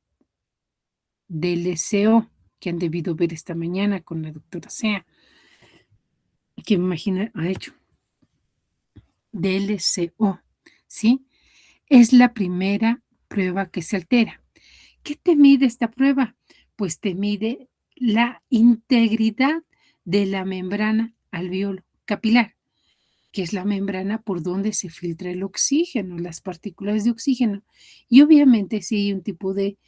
DLCO, que han debido ver esta mañana con la doctora Sea, que me imagino ha hecho. DLCO, ¿sí? Es la primera prueba que se altera. ¿Qué te mide esta prueba? Pues te mide la integridad de la membrana alveolo capilar, que es la membrana por donde se filtra el oxígeno, las partículas de oxígeno. Y obviamente si hay un tipo de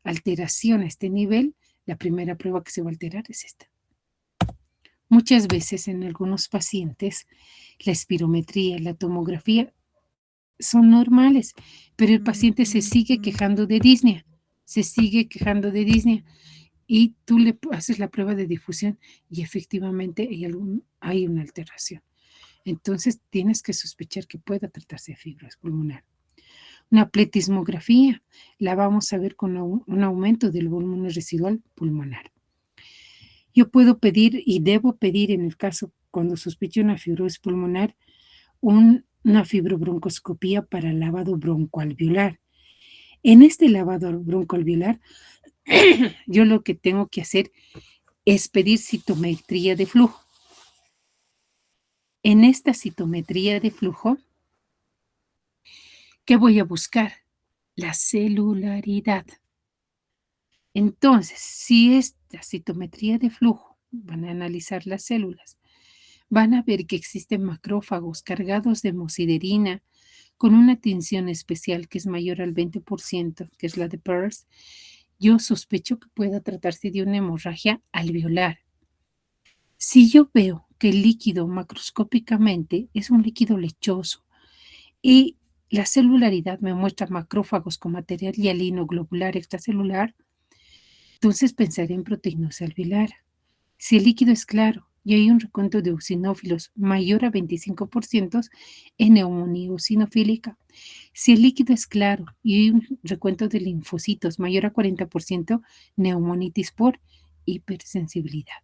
alteración a este nivel, la primera prueba que se va a alterar es esta. Muchas veces en algunos pacientes la espirometría, la tomografía son normales, pero el paciente se sigue quejando de disnea, y tú le haces la prueba de difusión y efectivamente hay una alteración. Entonces tienes que sospechar que pueda tratarse de fibrosis pulmonar. Una pletismografía la vamos a ver con un aumento del volumen residual pulmonar. Yo puedo pedir y debo pedir, en el caso cuando sospecho una fibrosis pulmonar, una fibrobroncoscopía para lavado broncoalveolar. En este lavado broncoalveolar, yo lo que tengo que hacer es pedir citometría de flujo. En esta citometría de flujo, ¿qué voy a buscar? La celularidad. Entonces, si esta citometría de flujo, van a analizar las células, van a ver que existen macrófagos cargados de hemosiderina con una tinción especial que es mayor al 20%, que es la de Pearls, yo sospecho que pueda tratarse de una hemorragia alveolar. Si yo veo que el líquido macroscópicamente es un líquido lechoso y la celularidad me muestra macrófagos con material hialino globular extracelular, entonces pensaré en proteínosis alveolar. Si el líquido es claro y hay un recuento de eosinófilos mayor a 25%, es neumonía eosinofílica. Si el líquido es claro y hay un recuento de linfocitos mayor a 40%, neumonitis por hipersensibilidad.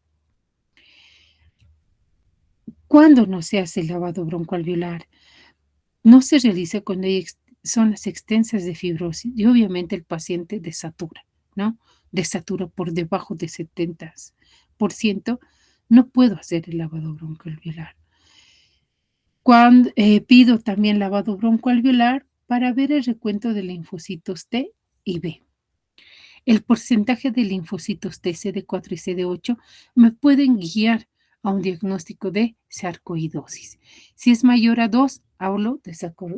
¿Cuándo no se hace el lavado broncoalveolar? No se realiza cuando hay zonas extensas de fibrosis y obviamente el paciente desatura, ¿no? Desatura por debajo de 70%, no puedo hacer el lavado broncoalveolar. Cuando pido también lavado broncoalveolar para ver el recuento de linfocitos T y B. El porcentaje de linfocitos T, CD4 y CD8 me pueden guiar a un diagnóstico de sarcoidosis. Si es mayor a 2, hablo de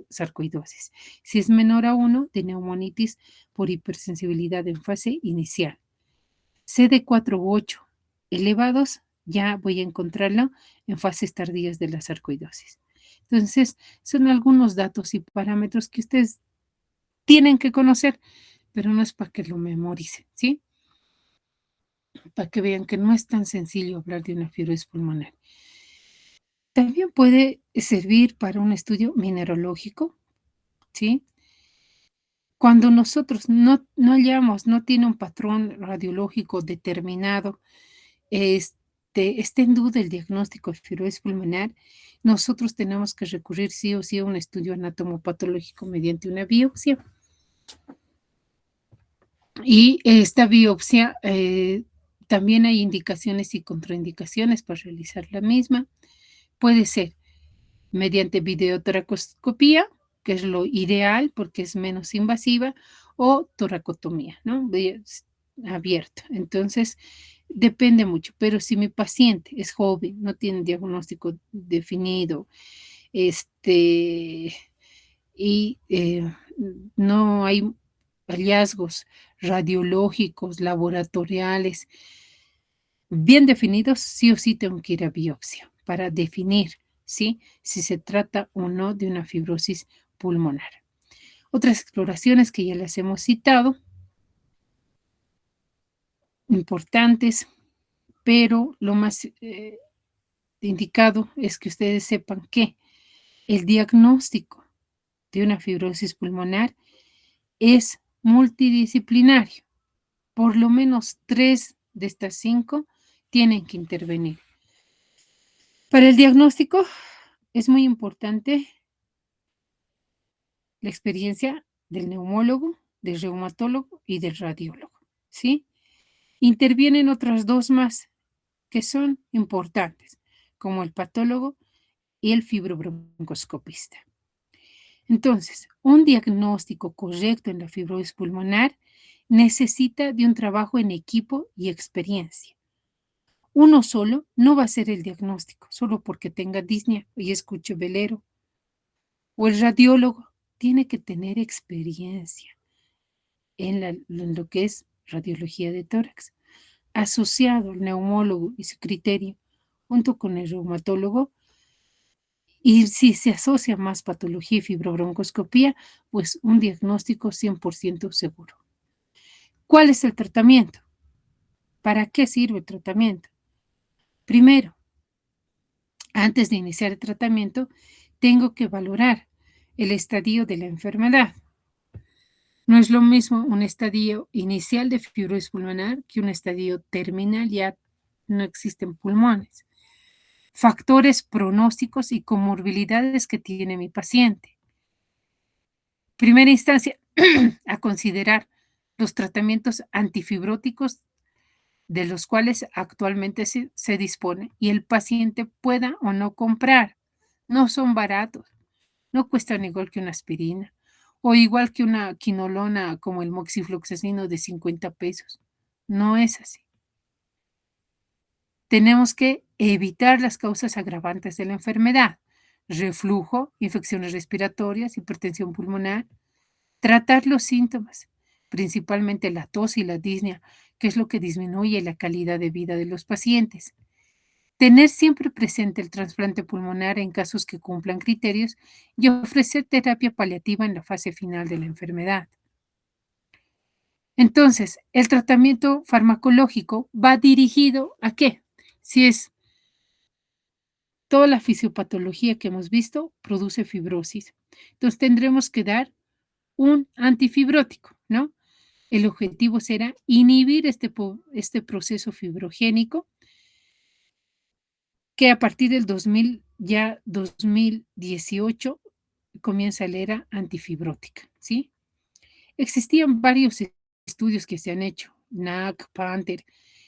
sarcoidosis. Si es menor a 1, de neumonitis por hipersensibilidad en fase inicial. CD4 u 8 elevados, ya voy a encontrarlo en fases tardías de la sarcoidosis. Entonces, son algunos datos y parámetros que ustedes tienen que conocer, pero no es para que lo memoricen, ¿sí? Para que vean que no es tan sencillo hablar de una fibrosis pulmonar. También puede servir para un estudio mineralógico, ¿sí? Cuando nosotros no hallamos, no tiene un patrón radiológico determinado, esté en duda el diagnóstico de fibrosis pulmonar, nosotros tenemos que recurrir sí o sí a un estudio anatomopatológico mediante una biopsia. Y esta biopsia, también hay indicaciones y contraindicaciones para realizar la misma. Puede ser mediante videotoracoscopía, que es lo ideal porque es menos invasiva, o toracotomía, ¿no? Abierta. Entonces, depende mucho, pero si mi paciente es joven, no tiene diagnóstico definido, y no hay hallazgos radiológicos, laboratoriales bien definidos, sí o sí tengo que ir a biopsia para definir, ¿sí?, si se trata o no de una fibrosis pulmonar. Otras exploraciones que ya las hemos citado, importantes, pero lo más indicado es que ustedes sepan que el diagnóstico de una fibrosis pulmonar es multidisciplinario. Por lo menos 3 de estas 5 tienen que intervenir. Para el diagnóstico es muy importante la experiencia del neumólogo, del reumatólogo y del radiólogo, ¿sí? Intervienen otras 2 más que son importantes, como el patólogo y el fibrobroncoscopista. Entonces, un diagnóstico correcto en la fibrosis pulmonar necesita de un trabajo en equipo y experiencia. Uno solo no va a hacer el diagnóstico, solo porque tenga disnea y escuche velero. O el radiólogo tiene que tener experiencia en lo que es radiología de tórax, asociado al neumólogo y su criterio, junto con el reumatólogo. Y si se asocia más patología y fibrobroncoscopía, pues un diagnóstico 100% seguro. ¿Cuál es el tratamiento? ¿Para qué sirve el tratamiento? Primero, antes de iniciar el tratamiento, tengo que valorar el estadio de la enfermedad. No es lo mismo un estadio inicial de fibrosis pulmonar que un estadio terminal, ya no existen pulmones. Factores pronósticos y comorbilidades que tiene mi paciente. Primera instancia, a considerar los tratamientos antifibróticos de los cuales actualmente se dispone y el paciente pueda o no comprar. No son baratos, no cuestan igual que una aspirina o igual que una quinolona como el moxifloxacino de 50 pesos. No es así. Tenemos que evitar las causas agravantes de la enfermedad: reflujo, infecciones respiratorias, hipertensión pulmonar, tratar los síntomas, principalmente la tos y la disnea, que es lo que disminuye la calidad de vida de los pacientes. Tener siempre presente el trasplante pulmonar en casos que cumplan criterios y ofrecer terapia paliativa en la fase final de la enfermedad. Entonces, el tratamiento farmacológico va dirigido ¿a qué? Si es toda la fisiopatología que hemos visto produce fibrosis, entonces tendremos que dar un antifibrótico, ¿no? El objetivo será inhibir este proceso fibrogénico que a partir del 2018 comienza la era antifibrótica, ¿sí? Existían varios estudios que se han hecho, NAC, Panther,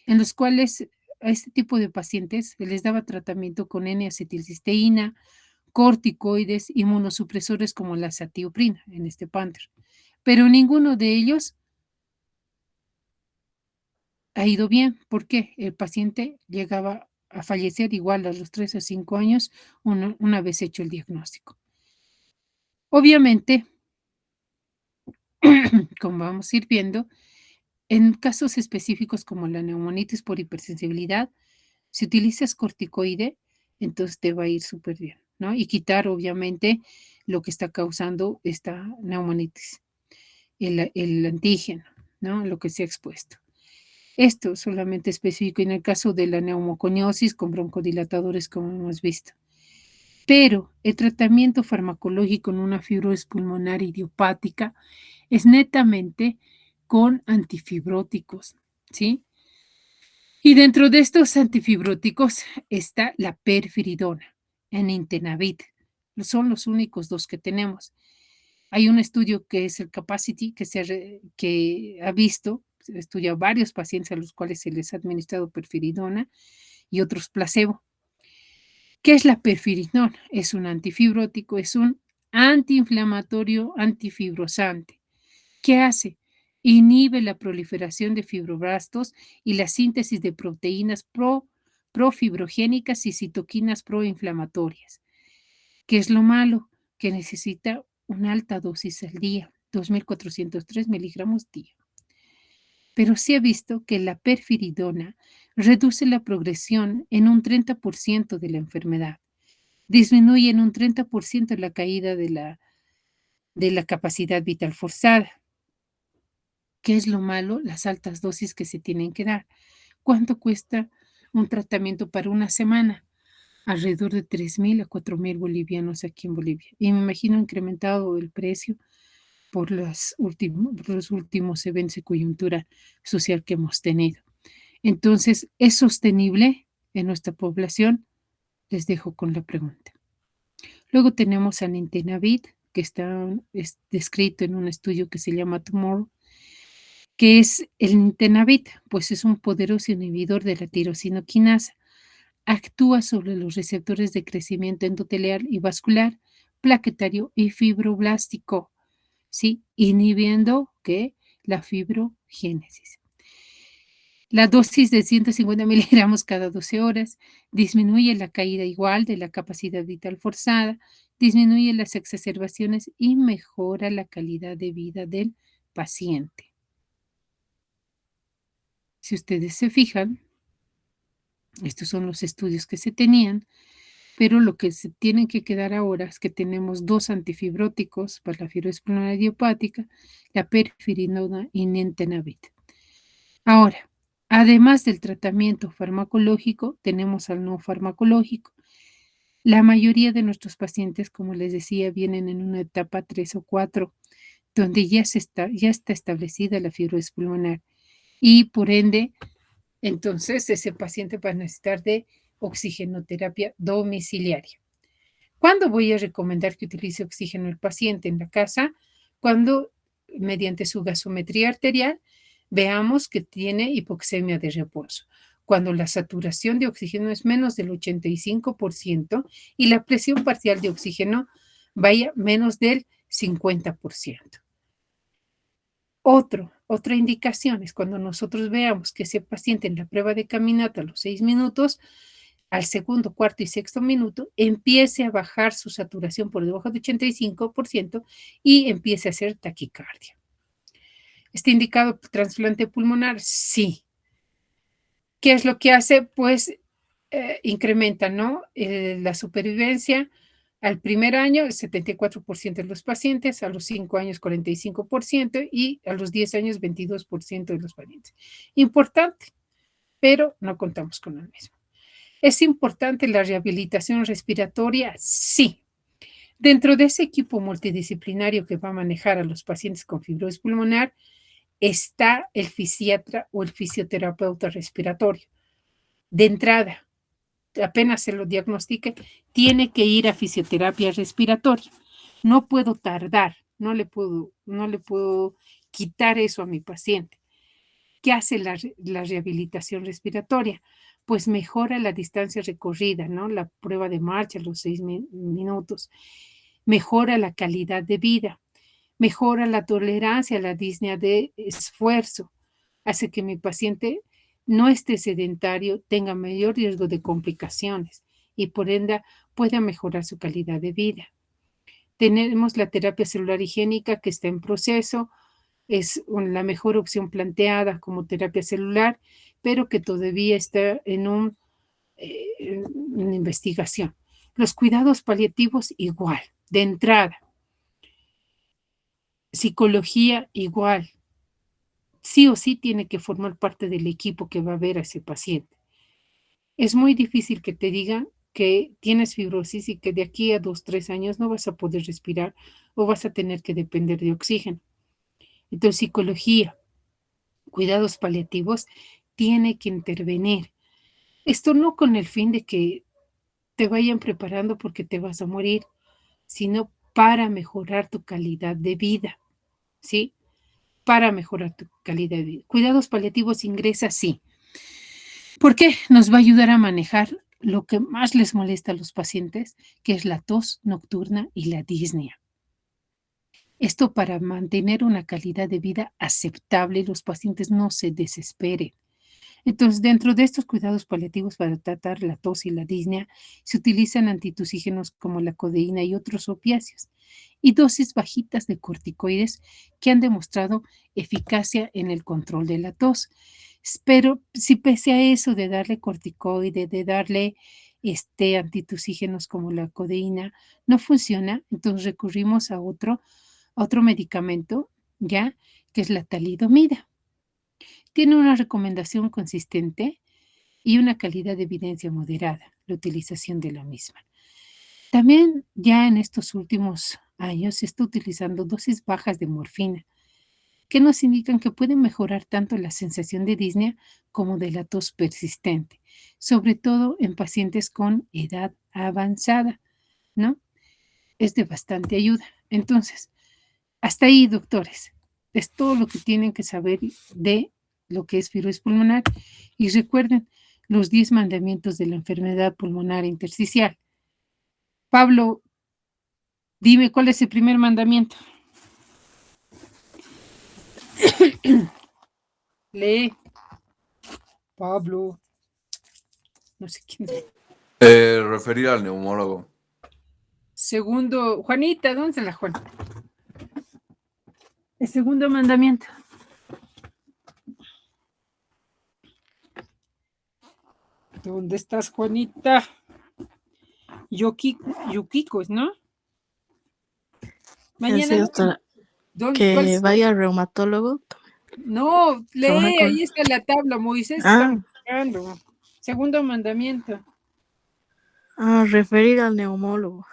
en los cuales a este tipo de pacientes se les daba tratamiento con N-acetilcisteína, corticoides, inmunosupresores como la satioprina en este Panther, pero ninguno de ellos ha ido bien. ¿Por qué? El paciente llegaba a fallecer igual a los 3 o 5 años una vez hecho el diagnóstico. Obviamente, como vamos a ir viendo, en casos específicos como la neumonitis por hipersensibilidad, si utilizas corticoide, entonces te va a ir súper bien, ¿no? Y quitar, obviamente, lo que está causando esta neumonitis, el antígeno, ¿no? Lo que se ha expuesto. Esto solamente específico en el caso de la neumoconiosis con broncodilatadores, como hemos visto. Pero el tratamiento farmacológico en una fibrosis pulmonar idiopática es netamente con antifibróticos, ¿sí? Y dentro de estos antifibróticos está la perfviridona, en Intenavit. Son los únicos dos que tenemos. Hay un estudio que es el Capacity, que ha visto, se estudia varios pacientes a los cuales se les ha administrado perfviridona y otros placebo. ¿Qué es la perfviridona? Es un antifibrótico, es un antiinflamatorio, antifibrosante. ¿Qué hace? Inhibe la proliferación de fibroblastos y la síntesis de proteínas profibrogénicas y citoquinas proinflamatorias. ¿Qué es lo malo? Que necesita una alta dosis al día, 2.403 miligramos día. Pero se ha visto que la perfviridona reduce la progresión en un 30% de la enfermedad, disminuye en un 30% la caída de la capacidad vital forzada. ¿Qué es lo malo? Las altas dosis que se tienen que dar. ¿Cuánto cuesta un tratamiento para una semana? Alrededor de 3.000 a 4.000 bolivianos aquí en Bolivia. Y me imagino incrementado el precio por los últimos eventos de coyuntura social que hemos tenido. Entonces, ¿es sostenible en nuestra población? Les dejo con la pregunta. Luego tenemos a Nintedanib, que es descrito en un estudio que se llama Tomorrow. ¿Qué es el Nintedanib? Pues es un poderoso inhibidor de la tirosina-quinasa. Actúa sobre los receptores de crecimiento endotelial y vascular, plaquetario y fibroblástico, ¿sí? Inhibiendo ¿qué? La fibrogénesis. La dosis de 150 miligramos cada 12 horas disminuye la caída igual de la capacidad vital forzada, disminuye las exacerbaciones y mejora la calidad de vida del paciente. Si ustedes se fijan, estos son los estudios que se tenían, pero lo que se tienen que quedar ahora es que tenemos dos antifibróticos para la fibrosis pulmonar idiopática, la perfviridona y Nintedanib. Ahora, además del tratamiento farmacológico, tenemos al no farmacológico. La mayoría de nuestros pacientes, como les decía, vienen en una etapa 3 o 4, donde ya está establecida la fibrosis pulmonar y por ende, entonces ese paciente va a necesitar de oxigenoterapia domiciliaria. ¿Cuándo voy a recomendar que utilice oxígeno el paciente en la casa? Cuando, mediante su gasometría arterial, veamos que tiene hipoxemia de reposo. Cuando la saturación de oxígeno es menos del 85% y la presión parcial de oxígeno vaya menos del 50%. Otra indicación es cuando nosotros veamos que ese paciente en la prueba de caminata a los 6 minutos, al segundo, cuarto y sexto minuto, empiece a bajar su saturación por debajo de 85% y empiece a hacer taquicardia. ¿Está indicado trasplante pulmonar? Sí. ¿Qué es lo que hace? Pues incrementa, ¿no? La supervivencia. Al primer año, el 74% de los pacientes, a los 5 años, 45% y a los 10 años, 22% de los pacientes. Importante, pero no contamos con el mismo. ¿Es importante la rehabilitación respiratoria? Sí. Dentro de ese equipo multidisciplinario que va a manejar a los pacientes con fibrosis pulmonar, está el fisiatra o el fisioterapeuta respiratorio. De entrada, apenas se lo diagnostique, tiene que ir a fisioterapia respiratoria. No puedo tardar, no le puedo quitar eso a mi paciente. ¿Qué hace la rehabilitación respiratoria? pues mejora la distancia recorrida, ¿no? La prueba de marcha, los 6 minutos, mejora la calidad de vida, mejora la tolerancia a la disnea de esfuerzo, hace que mi paciente no esté sedentario, tenga mayor riesgo de complicaciones y por ende pueda mejorar su calidad de vida. Tenemos la terapia celular higiénica que está en proceso, es la mejor opción planteada como terapia celular, pero que todavía está en una investigación. Los cuidados paliativos igual, de entrada. Psicología igual. Sí o sí tiene que formar parte del equipo que va a ver a ese paciente. Es muy difícil que te digan que tienes fibrosis y que de aquí a 2, 3 años no vas a poder respirar o vas a tener que depender de oxígeno. Entonces, psicología, cuidados paliativos, tiene que intervenir. Esto no con el fin de que te vayan preparando porque te vas a morir, sino para mejorar tu calidad de vida, ¿sí? Para mejorar tu calidad de vida. Cuidados paliativos ingresa, sí. ¿Por qué? Nos va a ayudar a manejar lo que más les molesta a los pacientes, que es la tos nocturna y la disnea. Esto para mantener una calidad de vida aceptable y los pacientes no se desesperen. Entonces, dentro de estos cuidados paliativos para tratar la tos y la disnea, se utilizan antitusígenos como la codeína y otros opiáceos, y dosis bajitas de corticoides que han demostrado eficacia en el control de la tos. Pero si pese a eso de darle corticoide, de darle antitusígenos como la codeína, no funciona, entonces recurrimos a otro medicamento, ¿ya? Que es la talidomida. Tiene una recomendación consistente y una calidad de evidencia moderada, la utilización de la misma. También ya en estos últimos años se está utilizando dosis bajas de morfina, que nos indican que pueden mejorar tanto la sensación de disnea como de la tos persistente, sobre todo en pacientes con edad avanzada, ¿no? Es de bastante ayuda. Entonces, hasta ahí, doctores. Es todo lo que tienen que saber de lo que es fibrosis pulmonar. Y recuerden los 10 mandamientos de la enfermedad pulmonar intersticial. Pablo, dime cuál es el primer mandamiento. Lee. Pablo. No sé quién es. Referir al neumólogo. Segundo, Juanita, ¿dónde está la Juana? El segundo mandamiento. ¿Dónde estás, Juanita? Yukiko, ¿no? Mañana. Sí, doctora, ¿Dónde? ¿Cuál que es? vaya al reumatólogo. No, Trabajar lee, ahí está la tabla, Moisés está Ah, buscando. Segundo mandamiento. referir al neumólogo.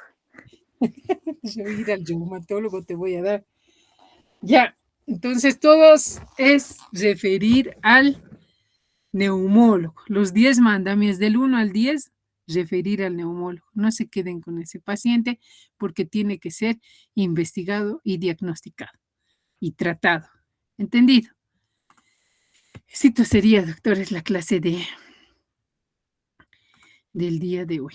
Yo ir al reumatólogo te voy a dar. Ya, entonces todos es referir al neumólogo. Los 10 mandamientos del 1 al 10, referir al neumólogo. No se queden con ese paciente porque tiene que ser investigado y diagnosticado y tratado. ¿Entendido? Esto sería, doctores, la clase del día de hoy.